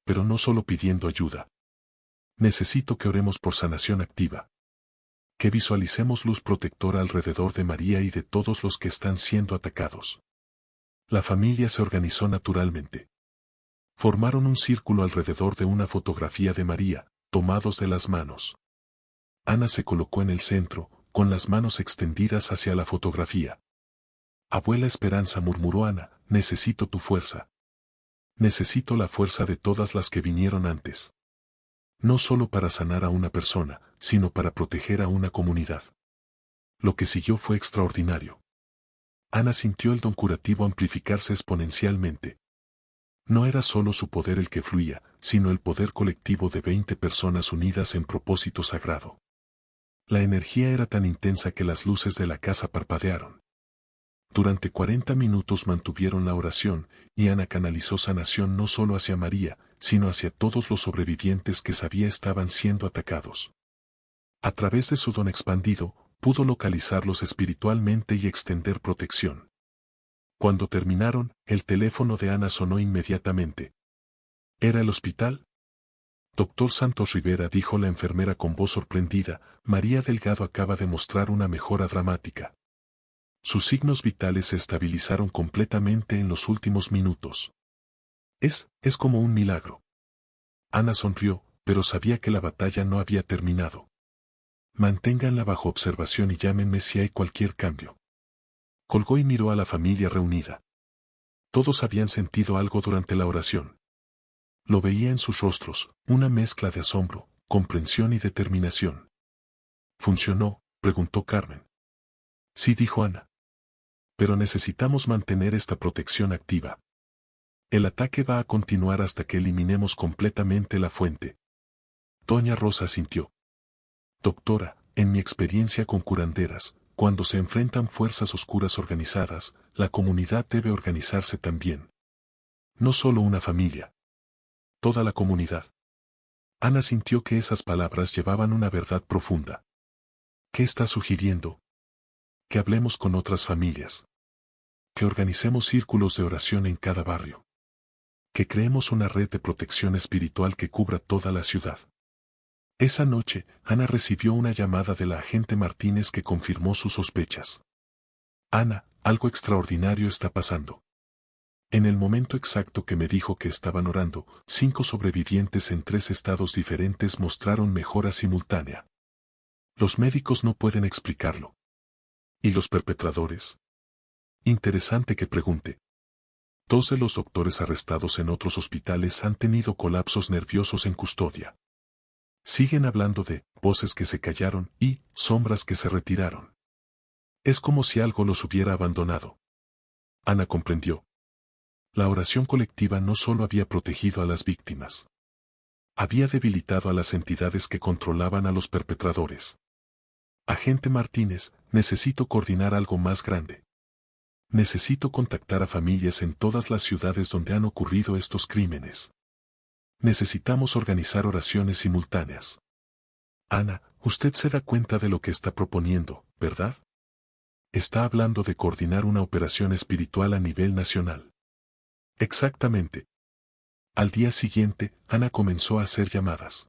Pero no solo pidiendo ayuda. Necesito que oremos por sanación activa. Que visualicemos luz protectora alrededor de María y de todos los que están siendo atacados. La familia se organizó naturalmente. Formaron un círculo alrededor de una fotografía de María, tomados de las manos. Ana se colocó en el centro, con las manos extendidas hacia la fotografía. Abuela Esperanza, murmuró Ana, necesito tu fuerza. Necesito la fuerza de todas las que vinieron antes. No solo para sanar a una persona, sino para proteger a una comunidad. Lo que siguió fue extraordinario. Ana sintió el don curativo amplificarse exponencialmente. No era solo su poder el que fluía, sino el poder colectivo de 20 personas unidas en propósito sagrado. La energía era tan intensa que las luces de la casa parpadearon. Durante 40 minutos mantuvieron la oración, y Ana canalizó sanación no solo hacia María, sino hacia todos los sobrevivientes que sabía estaban siendo atacados. A través de su don expandido, pudo localizarlos espiritualmente y extender protección. Cuando terminaron, el teléfono de Ana sonó inmediatamente. ¿Era el hospital? Doctor Santos Rivera, dijo la enfermera con voz sorprendida, María Delgado acaba de mostrar una mejora dramática. Sus signos vitales se estabilizaron completamente en los últimos minutos. Es como un milagro. Ana sonrió, pero sabía que la batalla no había terminado. Manténganla bajo observación y llámenme si hay cualquier cambio. Colgó y miró a la familia reunida. Todos habían sentido algo durante la oración. Lo veía en sus rostros, una mezcla de asombro, comprensión y determinación. ¿Funcionó?, preguntó Carmen. Sí, dijo Ana. Pero necesitamos mantener esta protección activa. El ataque va a continuar hasta que eliminemos completamente la fuente. Doña Rosa asintió. Doctora, en mi experiencia con curanderas, cuando se enfrentan fuerzas oscuras organizadas, la comunidad debe organizarse también. No solo una familia. Toda la comunidad. Ana sintió que esas palabras llevaban una verdad profunda. ¿Qué está sugiriendo? Que hablemos con otras familias. Que organicemos círculos de oración en cada barrio. Que creemos una red de protección espiritual que cubra toda la ciudad. Esa noche, Ana recibió una llamada de la agente Martínez que confirmó sus sospechas. Ana, algo extraordinario está pasando. En el momento exacto que me dijo que estaban orando, 5 sobrevivientes en 3 estados diferentes mostraron mejora simultánea. Los médicos no pueden explicarlo. ¿Y los perpetradores? Interesante que pregunte. 2 de los doctores arrestados en otros hospitales han tenido colapsos nerviosos en custodia. Siguen hablando de voces que se callaron y sombras que se retiraron. Es como si algo los hubiera abandonado. Ana comprendió. La oración colectiva no solo había protegido a las víctimas. Había debilitado a las entidades que controlaban a los perpetradores. Agente Martínez, necesito coordinar algo más grande. Necesito contactar a familias en todas las ciudades donde han ocurrido estos crímenes. Necesitamos organizar oraciones simultáneas. Ana, usted se da cuenta de lo que está proponiendo, ¿verdad? Está hablando de coordinar una operación espiritual a nivel nacional. Exactamente. Al día siguiente, Ana comenzó a hacer llamadas.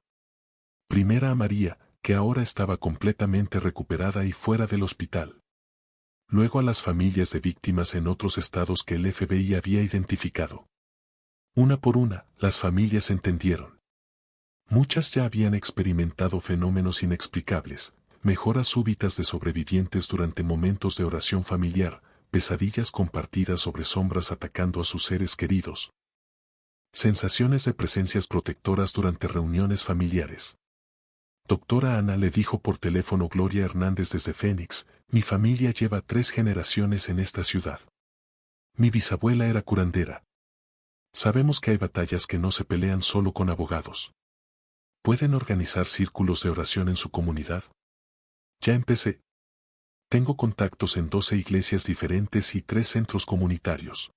Primera a María, que ahora estaba completamente recuperada y fuera del hospital. Luego a las familias de víctimas en otros estados que el FBI había identificado. Una por una, las familias entendieron. Muchas ya habían experimentado fenómenos inexplicables, mejoras súbitas de sobrevivientes durante momentos de oración familiar, pesadillas compartidas sobre sombras atacando a sus seres queridos. Sensaciones de presencias protectoras durante reuniones familiares. Doctora Ana, le dijo por teléfono Gloria Hernández desde Phoenix, mi familia lleva 3 generaciones en esta ciudad. Mi bisabuela era curandera. Sabemos que hay batallas que no se pelean solo con abogados. ¿Pueden organizar círculos de oración en su comunidad? Ya empecé. Tengo contactos en 12 iglesias diferentes y 3 centros comunitarios.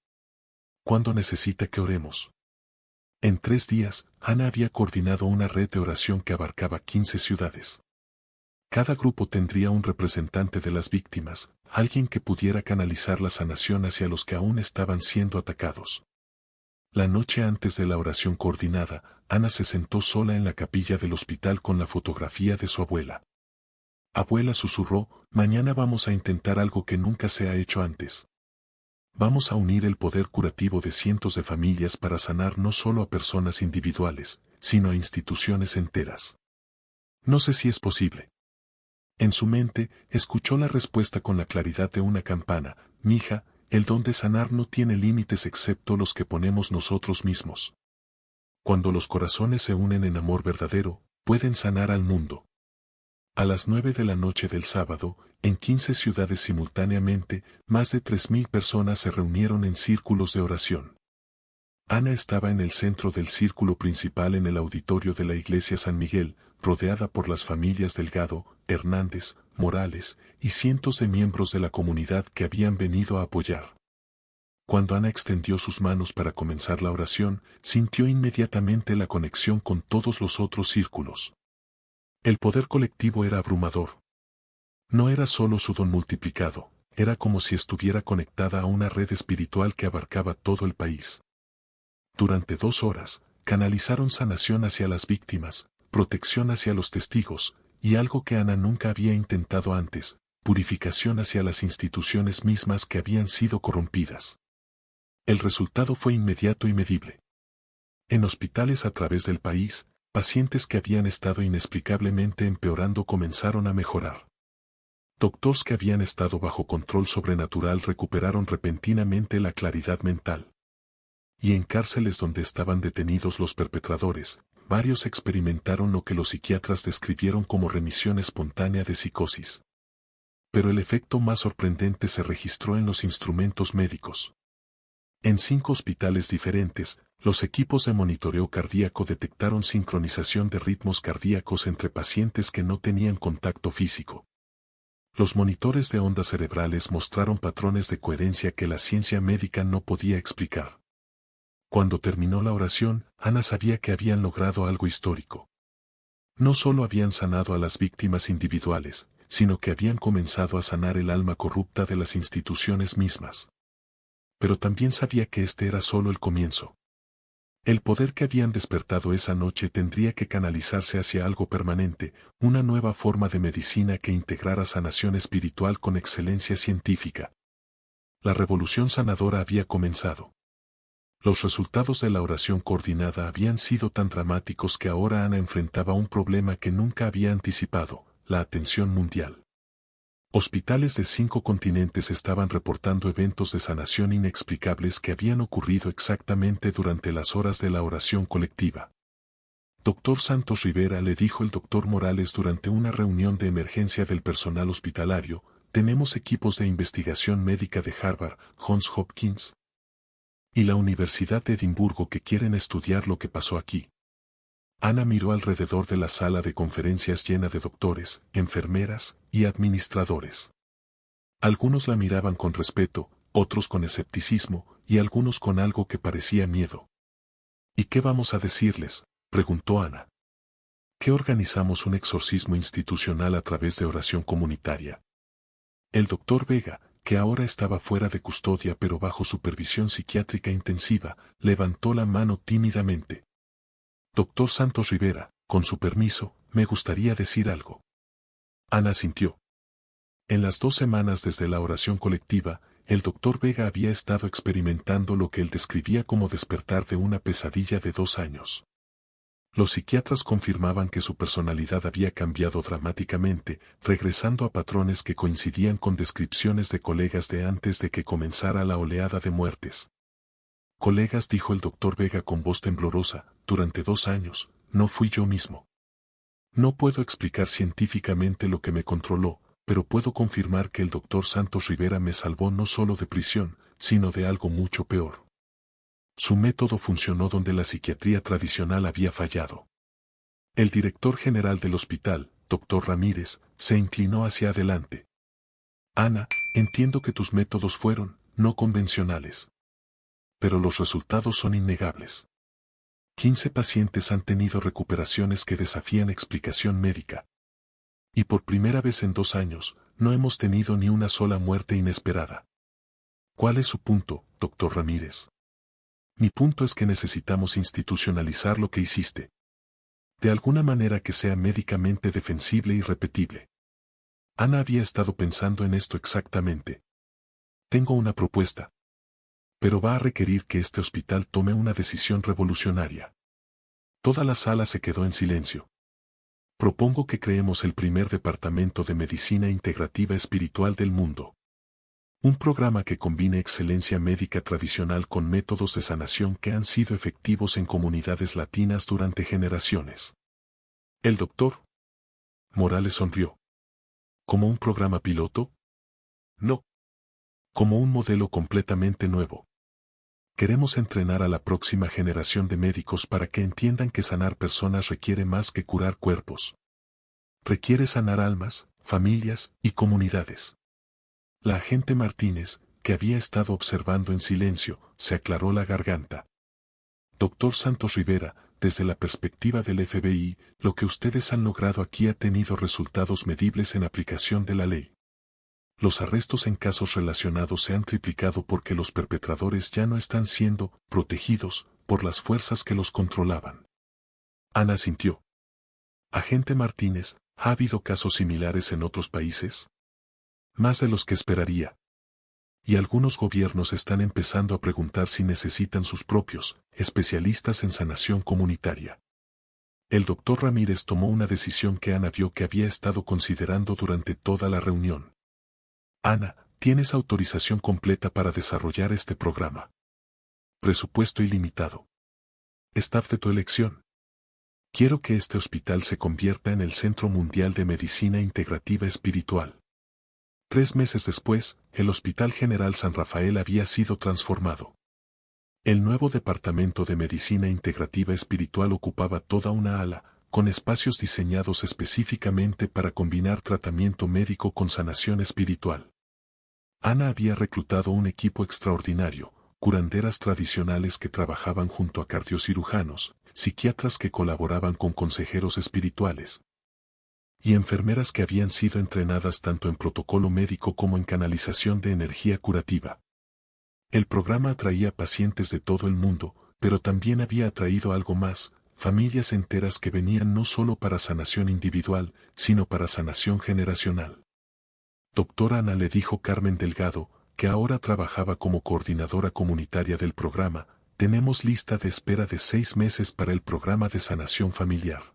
¿Cuándo necesita que oremos? En 3 días, Ana había coordinado una red de oración que abarcaba 15 ciudades. Cada grupo tendría un representante de las víctimas, alguien que pudiera canalizar la sanación hacia los que aún estaban siendo atacados. La noche antes de la oración coordinada, Ana se sentó sola en la capilla del hospital con la fotografía de su abuela. Abuela, susurró, mañana vamos a intentar algo que nunca se ha hecho antes. Vamos a unir el poder curativo de cientos de familias para sanar no solo a personas individuales, sino a instituciones enteras. No sé si es posible. En su mente, escuchó la respuesta con la claridad de una campana, mija, el don de sanar no tiene límites excepto los que ponemos nosotros mismos. Cuando los corazones se unen en amor verdadero, pueden sanar al mundo. A las 9 de la noche del sábado, en 15 ciudades simultáneamente, más de 3.000 personas se reunieron en círculos de oración. Ana estaba en el centro del círculo principal en el auditorio de la iglesia San Miguel, rodeada por las familias Delgado, Hernández, Morales, y cientos de miembros de la comunidad que habían venido a apoyar. Cuando Ana extendió sus manos para comenzar la oración, sintió inmediatamente la conexión con todos los otros círculos. El poder colectivo era abrumador. No era solo su don multiplicado, era como si estuviera conectada a una red espiritual que abarcaba todo el país. Durante 2 horas, canalizaron sanación hacia las víctimas, protección hacia los testigos, y algo que Ana nunca había intentado antes, purificación hacia las instituciones mismas que habían sido corrompidas. El resultado fue inmediato y medible. En hospitales a través del país, pacientes que habían estado inexplicablemente empeorando comenzaron a mejorar. Doctores que habían estado bajo control sobrenatural recuperaron repentinamente la claridad mental. Y en cárceles donde estaban detenidos los perpetradores, varios experimentaron lo que los psiquiatras describieron como remisión espontánea de psicosis. Pero el efecto más sorprendente se registró en los instrumentos médicos. En 5 hospitales diferentes, los equipos de monitoreo cardíaco detectaron sincronización de ritmos cardíacos entre pacientes que no tenían contacto físico. Los monitores de ondas cerebrales mostraron patrones de coherencia que la ciencia médica no podía explicar. Cuando terminó la oración, Ana sabía que habían logrado algo histórico. No solo habían sanado a las víctimas individuales, sino que habían comenzado a sanar el alma corrupta de las instituciones mismas. Pero también sabía que este era solo el comienzo. El poder que habían despertado esa noche tendría que canalizarse hacia algo permanente, una nueva forma de medicina que integrara sanación espiritual con excelencia científica. La revolución sanadora había comenzado. Los resultados de la oración coordinada habían sido tan dramáticos que ahora Ana enfrentaba un problema que nunca había anticipado, la atención mundial. Hospitales de 5 continentes estaban reportando eventos de sanación inexplicables que habían ocurrido exactamente durante las horas de la oración colectiva. Dr. Santos Rivera, le dijo el Dr. Morales durante una reunión de emergencia del personal hospitalario, tenemos equipos de investigación médica de Harvard, Johns Hopkins y la Universidad de Edimburgo que quieren estudiar lo que pasó aquí. Ana miró alrededor de la sala de conferencias llena de doctores, enfermeras y administradores. Algunos la miraban con respeto, otros con escepticismo, y algunos con algo que parecía miedo. ¿Y qué vamos a decirles?, preguntó Ana. ¿Qué organizamos un exorcismo institucional a través de oración comunitaria? El doctor Vega, que ahora estaba fuera de custodia pero bajo supervisión psiquiátrica intensiva, levantó la mano tímidamente. Doctor Santos Rivera, con su permiso, me gustaría decir algo. Ana asintió. En las 2 semanas desde la oración colectiva, el doctor Vega había estado experimentando lo que él describía como despertar de una pesadilla de 2 años. Los psiquiatras confirmaban que su personalidad había cambiado dramáticamente, regresando a patrones que coincidían con descripciones de colegas de antes de que comenzara la oleada de muertes. Colegas, dijo el doctor Vega con voz temblorosa, durante 2 años, no fui yo mismo. No puedo explicar científicamente lo que me controló, pero puedo confirmar que el doctor Santos Rivera me salvó no solo de prisión, sino de algo mucho peor. Su método funcionó donde la psiquiatría tradicional había fallado. El director general del hospital, doctor Ramírez, se inclinó hacia adelante. Ana, entiendo que tus métodos fueron no convencionales. Pero los resultados son innegables. 15 pacientes han tenido recuperaciones que desafían explicación médica. Y por primera vez en 2 años, no hemos tenido ni una sola muerte inesperada. ¿Cuál es su punto, doctor Ramírez? Mi punto es que necesitamos institucionalizar lo que hiciste. De alguna manera que sea médicamente defensible y repetible. Ana había estado pensando en esto exactamente. Tengo una propuesta. Pero va a requerir que este hospital tome una decisión revolucionaria. Toda la sala se quedó en silencio. Propongo que creemos el primer departamento de medicina integrativa espiritual del mundo. Un programa que combine excelencia médica tradicional con métodos de sanación que han sido efectivos en comunidades latinas durante generaciones. El doctor Morales sonrió. ¿Como un programa piloto? No. Como un modelo completamente nuevo. Queremos entrenar a la próxima generación de médicos para que entiendan que sanar personas requiere más que curar cuerpos. Requiere sanar almas, familias y comunidades. La agente Martínez, que había estado observando en silencio, se aclaró la garganta. Doctor Santos Rivera, desde la perspectiva del FBI, lo que ustedes han logrado aquí ha tenido resultados medibles en aplicación de la ley. Los arrestos en casos relacionados se han triplicado porque los perpetradores ya no están siendo protegidos por las fuerzas que los controlaban. Ana sintió. Agente Martínez, ¿ha habido casos similares en otros países? Más de los que esperaría. Y algunos gobiernos están empezando a preguntar si necesitan sus propios especialistas en sanación comunitaria. El doctor Ramírez tomó una decisión que Ana vio que había estado considerando durante toda la reunión. Ana, tienes autorización completa para desarrollar este programa. Presupuesto ilimitado. Staff de tu elección. Quiero que este hospital se convierta en el Centro Mundial de Medicina Integrativa Espiritual. 3 meses después, el Hospital General San Rafael había sido transformado. El nuevo Departamento de Medicina Integrativa Espiritual ocupaba toda una ala, con espacios diseñados específicamente para combinar tratamiento médico con sanación espiritual. Ana había reclutado un equipo extraordinario, curanderas tradicionales que trabajaban junto a cardiocirujanos, psiquiatras que colaboraban con consejeros espirituales, y enfermeras que habían sido entrenadas tanto en protocolo médico como en canalización de energía curativa. El programa atraía pacientes de todo el mundo, pero también había atraído algo más, familias enteras que venían no solo para sanación individual, sino para sanación generacional. Doctora Ana, le dijo Carmen Delgado, que ahora trabajaba como coordinadora comunitaria del programa, tenemos lista de espera de 6 meses para el programa de sanación familiar.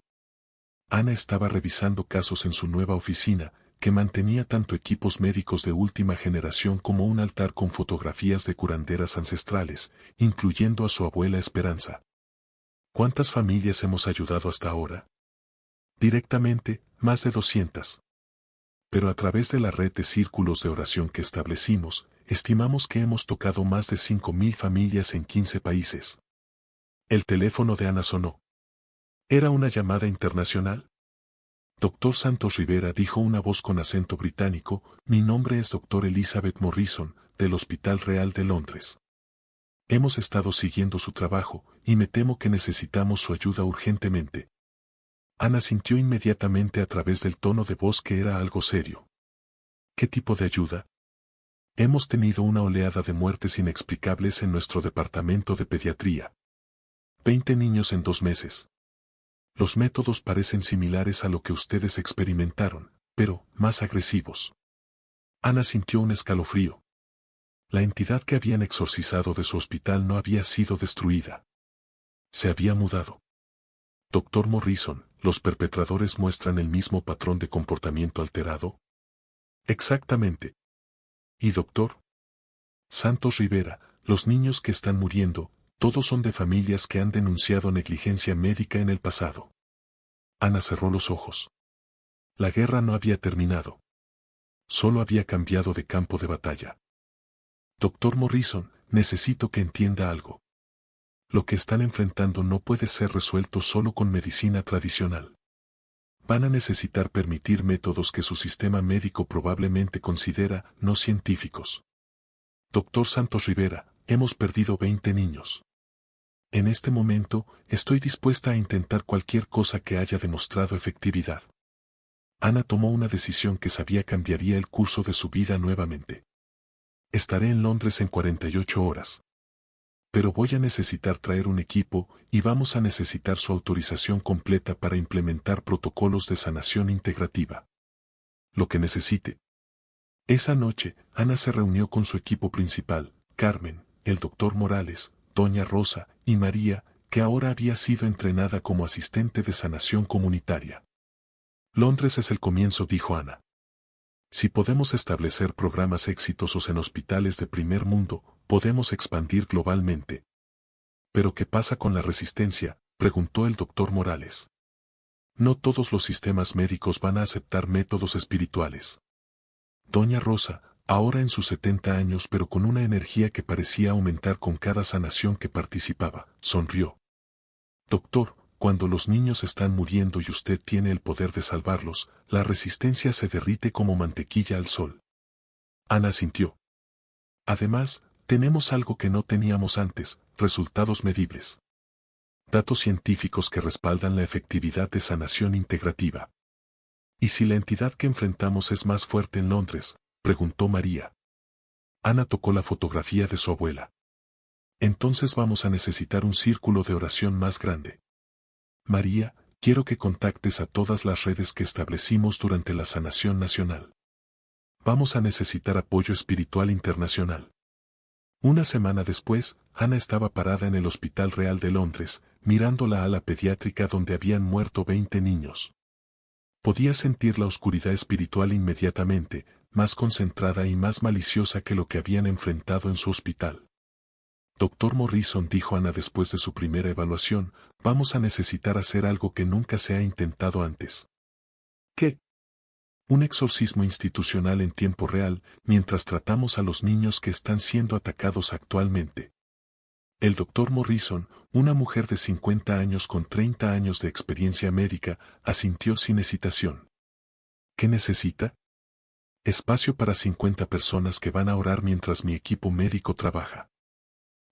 Ana estaba revisando casos en su nueva oficina, que mantenía tanto equipos médicos de última generación como un altar con fotografías de curanderas ancestrales, incluyendo a su abuela Esperanza. ¿Cuántas familias hemos ayudado hasta ahora? Directamente, más de 200. Pero a través de la red de círculos de oración que establecimos, estimamos que hemos tocado más de 5.000 familias en 15 países. El teléfono de Ana sonó. ¿Era una llamada internacional? Doctor Santos Rivera, dijo una voz con acento británico, mi nombre es Dr. Elizabeth Morrison, del Hospital Real de Londres. Hemos estado siguiendo su trabajo, y me temo que necesitamos su ayuda urgentemente. Ana sintió inmediatamente a través del tono de voz que era algo serio. ¿Qué tipo de ayuda? Hemos tenido una oleada de muertes inexplicables en nuestro departamento de pediatría. 20 niños en 2 meses. Los métodos parecen similares a lo que ustedes experimentaron, pero más agresivos. Ana sintió un escalofrío. La entidad que habían exorcizado de su hospital no había sido destruida. Se había mudado. Doctor Morrison, ¿los perpetradores muestran el mismo patrón de comportamiento alterado? Exactamente. ¿Y doctor Santos Rivera, los niños que están muriendo, todos son de familias que han denunciado negligencia médica en el pasado? Ana cerró los ojos. La guerra no había terminado. Solo había cambiado de campo de batalla. Doctor Morrison, necesito que entienda algo. Lo que están enfrentando no puede ser resuelto solo con medicina tradicional. van a necesitar permitir métodos que su sistema médico probablemente considera no científicos. Doctor Santos Rivera, hemos perdido 20 niños. En este momento, estoy dispuesta a intentar cualquier cosa que haya demostrado efectividad. Ana tomó una decisión que sabía cambiaría el curso de su vida nuevamente. Estaré en Londres en 48 horas. Pero voy a necesitar traer un equipo y vamos a necesitar su autorización completa para implementar protocolos de sanación integrativa. Lo que necesite. Esa noche, Ana se reunió con su equipo principal, Carmen, el doctor Morales, Doña Rosa y María, que ahora había sido entrenada como asistente de sanación comunitaria. Londres es el comienzo, dijo Ana. Si podemos establecer programas exitosos en hospitales de primer mundo, podemos expandir globalmente. ¿Pero qué pasa con la resistencia?, preguntó el doctor Morales. No todos los sistemas médicos van a aceptar métodos espirituales. Doña Rosa, ahora en sus 70 años pero con una energía que parecía aumentar con cada sanación que participaba, sonrió. Doctor, cuando los niños están muriendo y usted tiene el poder de salvarlos, la resistencia se derrite como mantequilla al sol. Ana sintió. Además, tenemos algo que no teníamos antes, resultados medibles. Datos científicos que respaldan la efectividad de sanación integrativa. ¿Y si la entidad que enfrentamos es más fuerte en Londres?, preguntó María. Ana tocó la fotografía de su abuela. Entonces vamos a necesitar un círculo de oración más grande. María, quiero que contactes a todas las redes que establecimos durante la sanación nacional. Vamos a necesitar apoyo espiritual internacional. Una semana después, Ana estaba parada en el Hospital Real de Londres, mirando la ala pediátrica donde habían muerto 20 niños. Podía sentir la oscuridad espiritual inmediatamente, más concentrada y más maliciosa que lo que habían enfrentado en su hospital. Doctor Morrison, dijo Ana después de su primera evaluación, vamos a necesitar hacer algo que nunca se ha intentado antes. ¿Qué? Un exorcismo institucional en tiempo real, mientras tratamos a los niños que están siendo atacados actualmente. El doctor Morrison, una mujer de 50 años con 30 años de experiencia médica, asintió sin hesitación. ¿Qué necesita? Espacio para 50 personas que van a orar mientras mi equipo médico trabaja.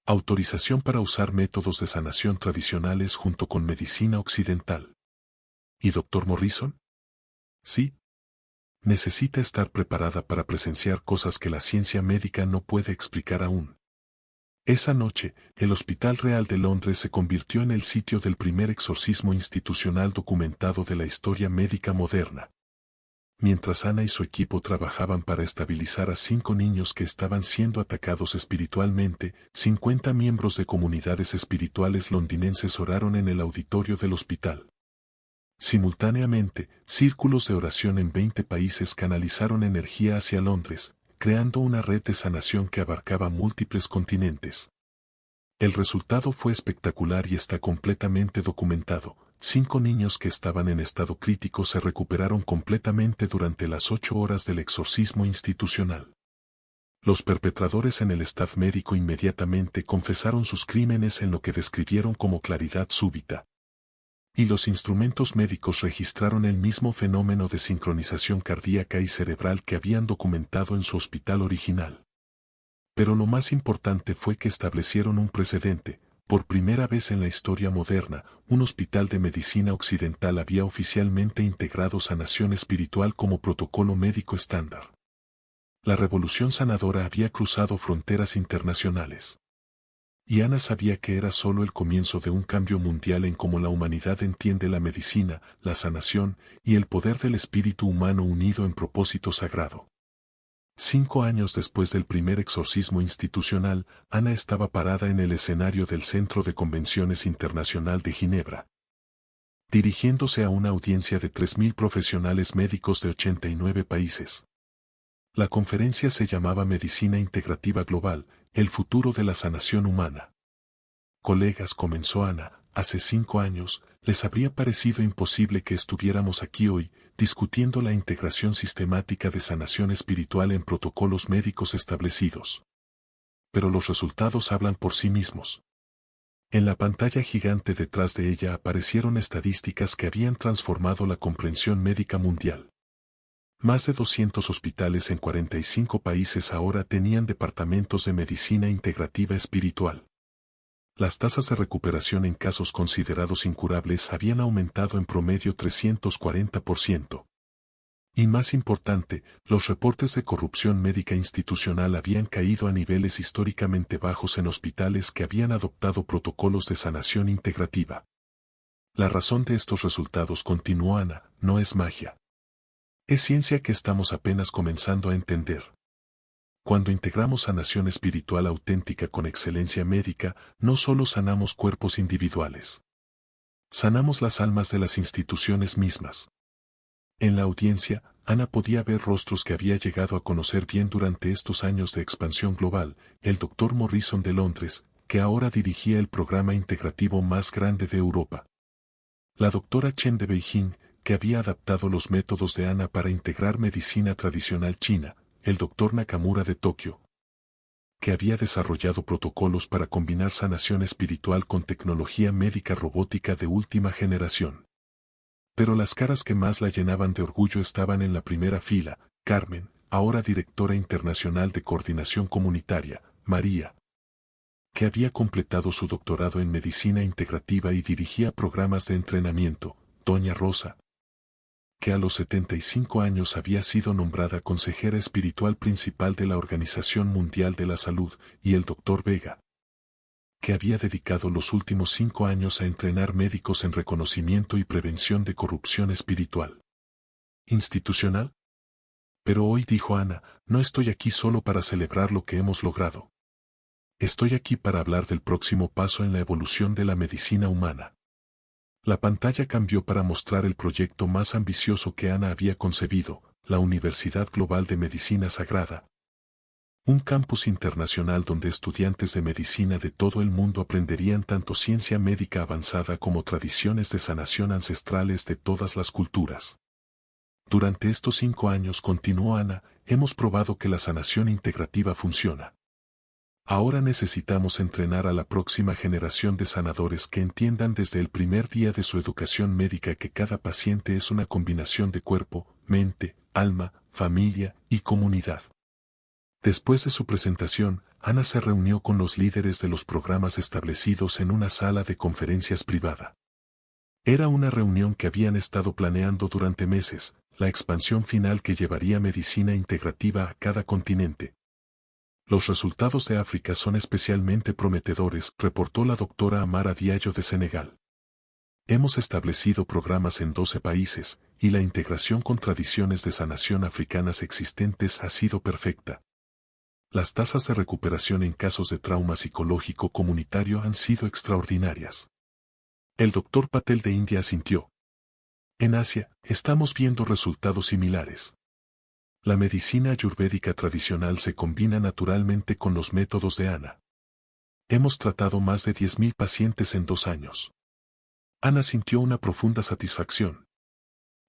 Autorización para usar métodos de sanación tradicionales junto con medicina occidental. ¿Y doctor Morrison? Sí. Necesita estar preparada para presenciar cosas que la ciencia médica no puede explicar aún. Esa noche, el Hospital Real de Londres se convirtió en el sitio del primer exorcismo institucional documentado de la historia médica moderna. Mientras Ana y su equipo trabajaban para estabilizar a 5 niños que estaban siendo atacados espiritualmente, 50 miembros de comunidades espirituales londinenses oraron en el auditorio del hospital. Simultáneamente, círculos de oración en 20 países canalizaron energía hacia Londres, creando una red de sanación que abarcaba múltiples continentes. El resultado fue espectacular y está completamente documentado. 5 niños que estaban en estado crítico se recuperaron completamente durante las 8 horas del exorcismo institucional. Los perpetradores en el staff médico inmediatamente confesaron sus crímenes en lo que describieron como claridad súbita. Y los instrumentos médicos registraron el mismo fenómeno de sincronización cardíaca y cerebral que habían documentado en su hospital original. Pero lo más importante fue que establecieron un precedente. Por primera vez en la historia moderna, un hospital de medicina occidental había oficialmente integrado sanación espiritual como protocolo médico estándar. La revolución sanadora había cruzado fronteras internacionales. Y Ana sabía que era solo el comienzo de un cambio mundial en cómo la humanidad entiende la medicina, la sanación y el poder del espíritu humano unido en propósito sagrado. 5 años después del primer exorcismo institucional, Ana estaba parada en el escenario del Centro de Convenciones Internacional de Ginebra, dirigiéndose a una audiencia de 3.000 profesionales médicos de 89 países. La conferencia se llamaba Medicina Integrativa Global, el futuro de la sanación humana. Colegas, comenzó Ana, hace 5 años, les habría parecido imposible que estuviéramos aquí hoy, discutiendo la integración sistemática de sanación espiritual en protocolos médicos establecidos. Pero los resultados hablan por sí mismos. En la pantalla gigante detrás de ella aparecieron estadísticas que habían transformado la comprensión médica mundial. Más de 200 hospitales en 45 países ahora tenían departamentos de medicina integrativa espiritual. Las tasas de recuperación en casos considerados incurables habían aumentado en promedio 340%. Y más importante, los reportes de corrupción médica institucional habían caído a niveles históricamente bajos en hospitales que habían adoptado protocolos de sanación integrativa. La razón de estos resultados, continuó Ana, no es magia. Es ciencia que estamos apenas comenzando a entender. Cuando integramos sanación espiritual auténtica con excelencia médica, no solo sanamos cuerpos individuales. Sanamos las almas de las instituciones mismas. En la audiencia, Ana podía ver rostros que había llegado a conocer bien durante estos años de expansión global, el Dr. Morrison de Londres, que ahora dirigía el programa integrativo más grande de Europa. La doctora Chen de Beijing, que había adaptado los métodos de Ana para integrar medicina tradicional china, el Dr. Nakamura de Tokio, que había desarrollado protocolos para combinar sanación espiritual con tecnología médica robótica de última generación. Pero las caras que más la llenaban de orgullo estaban en la primera fila: Carmen, ahora directora internacional de coordinación comunitaria; María, que había completado su doctorado en medicina integrativa y dirigía programas de entrenamiento; doña Rosa, que a los 75 años había sido nombrada consejera espiritual principal de la Organización Mundial de la Salud; y el Dr. Vega, que había dedicado los últimos 5 años a entrenar médicos en reconocimiento y prevención de corrupción espiritual institucional. Pero hoy, dijo Ana, no estoy aquí solo para celebrar lo que hemos logrado. Estoy aquí para hablar del próximo paso en la evolución de la medicina humana. La pantalla cambió para mostrar el proyecto más ambicioso que Ana había concebido, la Universidad Global de Medicina Sagrada. Un campus internacional donde estudiantes de medicina de todo el mundo aprenderían tanto ciencia médica avanzada como tradiciones de sanación ancestrales de todas las culturas. Durante estos 5 años, continuó Ana, hemos probado que la sanación integrativa funciona. Ahora necesitamos entrenar a la próxima generación de sanadores que entiendan desde el primer día de su educación médica que cada paciente es una combinación de cuerpo, mente, alma, familia y comunidad. Después de su presentación, Ana se reunió con los líderes de los programas establecidos en una sala de conferencias privada. Era una reunión que habían estado planeando durante meses, la expansión final que llevaría medicina integrativa a cada continente. Los resultados de África son especialmente prometedores, reportó la doctora Amara Diallo de Senegal. Hemos establecido programas en 12 países, y la integración con tradiciones de sanación africanas existentes ha sido perfecta. Las tasas de recuperación en casos de trauma psicológico comunitario han sido extraordinarias. El Dr. Patel de India asintió. En Asia, estamos viendo resultados similares. La medicina ayurvédica tradicional se combina naturalmente con los métodos de Ana. Hemos tratado más de 10.000 pacientes en 2 años. Ana sintió una profunda satisfacción.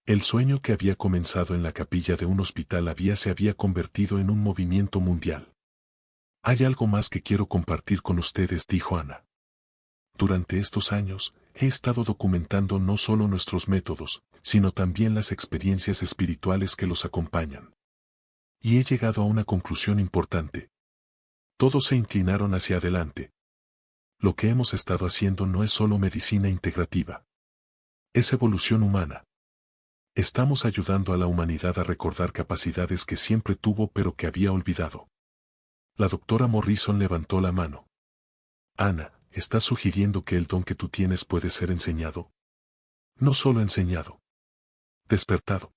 El sueño que había comenzado en la capilla de un hospital se había convertido en un movimiento mundial. Hay algo más que quiero compartir con ustedes, dijo Ana. Durante estos años, he estado documentando no solo nuestros métodos, sino también las experiencias espirituales que los acompañan. Y he llegado a una conclusión importante. Todos se inclinaron hacia adelante. Lo que hemos estado haciendo no es solo medicina integrativa. Es evolución humana. Estamos ayudando a la humanidad a recordar capacidades que siempre tuvo pero que había olvidado. La doctora Morrison levantó la mano. Ana, ¿estás sugiriendo que el don que tú tienes puede ser enseñado? No solo enseñado. Despertado.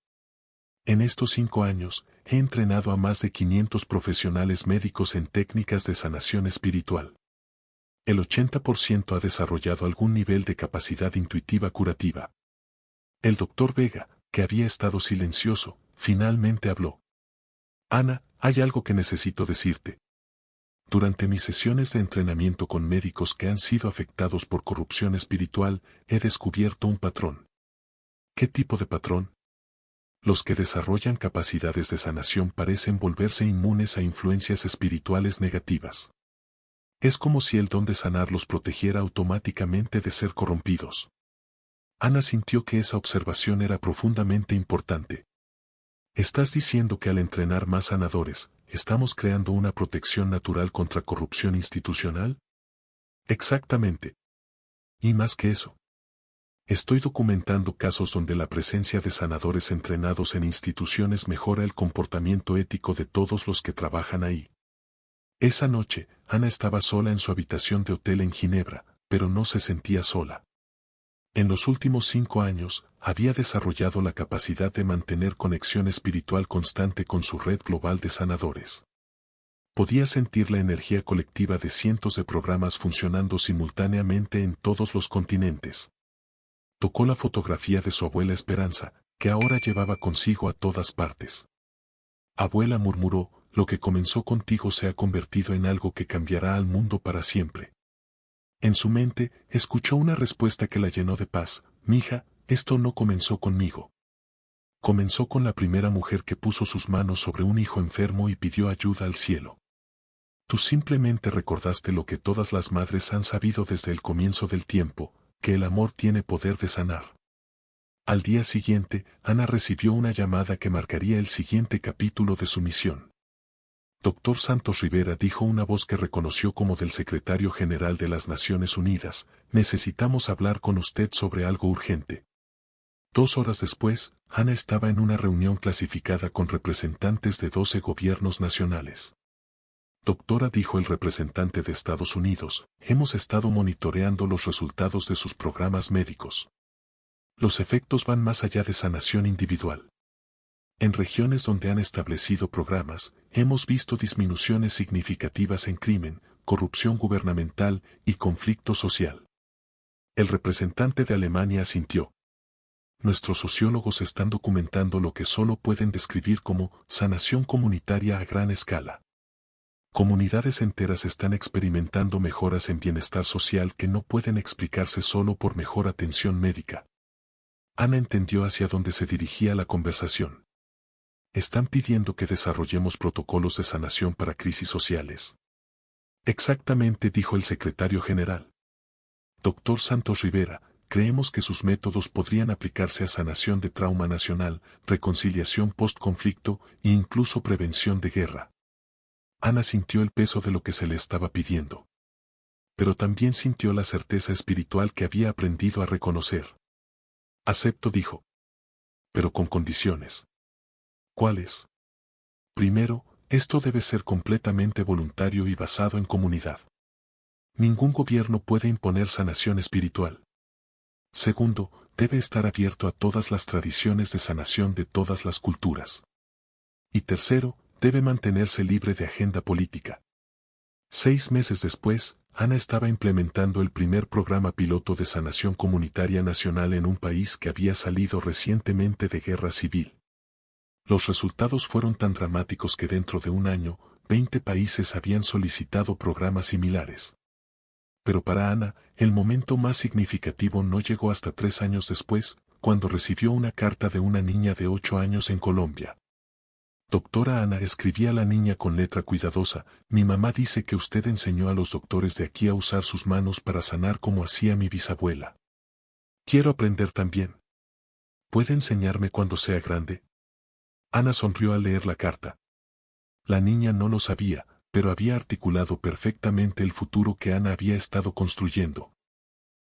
En estos 5 años, he entrenado a más de 500 profesionales médicos en técnicas de sanación espiritual. El 80% ha desarrollado algún nivel de capacidad intuitiva curativa. El Dr. Vega, que había estado silencioso, finalmente habló. Ana, hay algo que necesito decirte. Durante mis sesiones de entrenamiento con médicos que han sido afectados por corrupción espiritual, he descubierto un patrón. ¿Qué tipo de patrón? Los que desarrollan capacidades de sanación parecen volverse inmunes a influencias espirituales negativas. Es como si el don de sanar los protegiera automáticamente de ser corrompidos. Ana sintió que esa observación era profundamente importante. ¿Estás diciendo que al entrenar más sanadores, estamos creando una protección natural contra corrupción institucional? Exactamente. Y más que eso. Estoy documentando casos donde la presencia de sanadores entrenados en instituciones mejora el comportamiento ético de todos los que trabajan ahí. Esa noche, Ana estaba sola en su habitación de hotel en Ginebra, pero no se sentía sola. En los últimos 5 años, había desarrollado la capacidad de mantener conexión espiritual constante con su red global de sanadores. Podía sentir la energía colectiva de cientos de programas funcionando simultáneamente en todos los continentes. Tocó la fotografía de su abuela Esperanza, que ahora llevaba consigo a todas partes. Abuela, murmuró, lo que comenzó contigo se ha convertido en algo que cambiará al mundo para siempre. En su mente, escuchó una respuesta que la llenó de paz: mija, esto no comenzó conmigo. Comenzó con la primera mujer que puso sus manos sobre un hijo enfermo y pidió ayuda al cielo. Tú simplemente recordaste lo que todas las madres han sabido desde el comienzo del tiempo, que el amor tiene poder de sanar. Al día siguiente, Ana recibió una llamada que marcaría el siguiente capítulo de su misión. Dr. Santos Rivera, dijo una voz que reconoció como del secretario general de las Naciones Unidas, necesitamos hablar con usted sobre algo urgente. 2 horas después, Ana estaba en una reunión clasificada con representantes de 12 gobiernos nacionales. Doctora, dijo el representante de Estados Unidos, hemos estado monitoreando los resultados de sus programas médicos. Los efectos van más allá de sanación individual. En regiones donde han establecido programas, hemos visto disminuciones significativas en crimen, corrupción gubernamental y conflicto social. El representante de Alemania asintió. Nuestros sociólogos están documentando lo que solo pueden describir como sanación comunitaria a gran escala. Comunidades enteras están experimentando mejoras en bienestar social que no pueden explicarse solo por mejor atención médica. Ana entendió hacia dónde se dirigía la conversación. Están pidiendo que desarrollemos protocolos de sanación para crisis sociales. Exactamente, dijo el secretario general. Dr. Santos Rivera, creemos que sus métodos podrían aplicarse a sanación de trauma nacional, reconciliación post-conflicto e incluso prevención de guerra. Ana sintió el peso de lo que se le estaba pidiendo. Pero también sintió la certeza espiritual que había aprendido a reconocer. Acepto, dijo. Pero con condiciones. ¿Cuáles? Primero, esto debe ser completamente voluntario y basado en comunidad. Ningún gobierno puede imponer sanación espiritual. Segundo, debe estar abierto a todas las tradiciones de sanación de todas las culturas. Y tercero, debe mantenerse libre de agenda política. 6 meses después, Ana estaba implementando el primer programa piloto de sanación comunitaria nacional en un país que había salido recientemente de guerra civil. Los resultados fueron tan dramáticos que dentro de un año, 20 países habían solicitado programas similares. Pero para Ana, el momento más significativo no llegó hasta 3 años después, cuando recibió una carta de una niña de 8 años en Colombia. Doctora Ana, escribía la niña con letra cuidadosa, mi mamá dice que usted enseñó a los doctores de aquí a usar sus manos para sanar como hacía mi bisabuela. Quiero aprender también. ¿Puede enseñarme cuando sea grande? Ana sonrió al leer la carta. La niña no lo sabía, pero había articulado perfectamente el futuro que Ana había estado construyendo.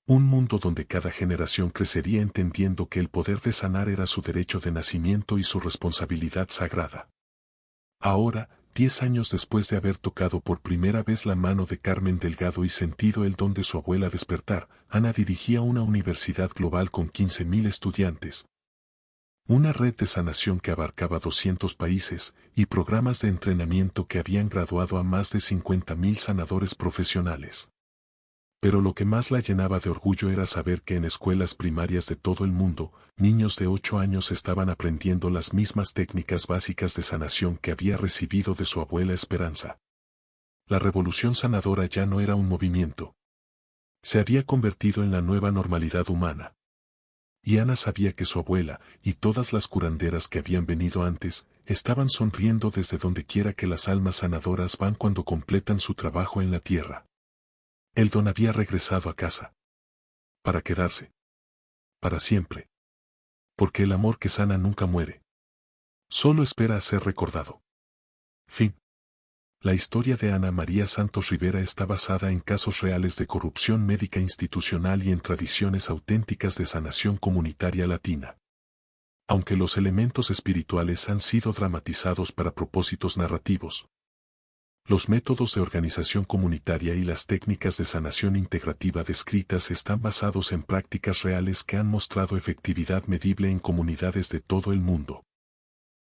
Un mundo donde cada generación crecería entendiendo que el poder de sanar era su derecho de nacimiento y su responsabilidad sagrada. Ahora, 10 años después de haber tocado por primera vez la mano de Carmen Delgado y sentido el don de su abuela despertar, Ana dirigía una universidad global con 15.000 estudiantes. Una red de sanación que abarcaba 200 países y programas de entrenamiento que habían graduado a más de 50.000 sanadores profesionales. Pero lo que más la llenaba de orgullo era saber que en escuelas primarias de todo el mundo, niños de 8 años estaban aprendiendo las mismas técnicas básicas de sanación que había recibido de su abuela Esperanza. La revolución sanadora ya no era un movimiento. Se había convertido en la nueva normalidad humana. Y Ana sabía que su abuela, y todas las curanderas que habían venido antes, estaban sonriendo desde donde quiera que las almas sanadoras van cuando completan su trabajo en la tierra. El don había regresado a casa. Para quedarse. Para siempre. Porque el amor que sana nunca muere. Solo espera a ser recordado. Fin. La historia de Ana María Santos Rivera está basada en casos reales de corrupción médica institucional y en tradiciones auténticas de sanación comunitaria latina. Aunque los elementos espirituales han sido dramatizados para propósitos narrativos, los métodos de organización comunitaria y las técnicas de sanación integrativa descritas están basados en prácticas reales que han mostrado efectividad medible en comunidades de todo el mundo.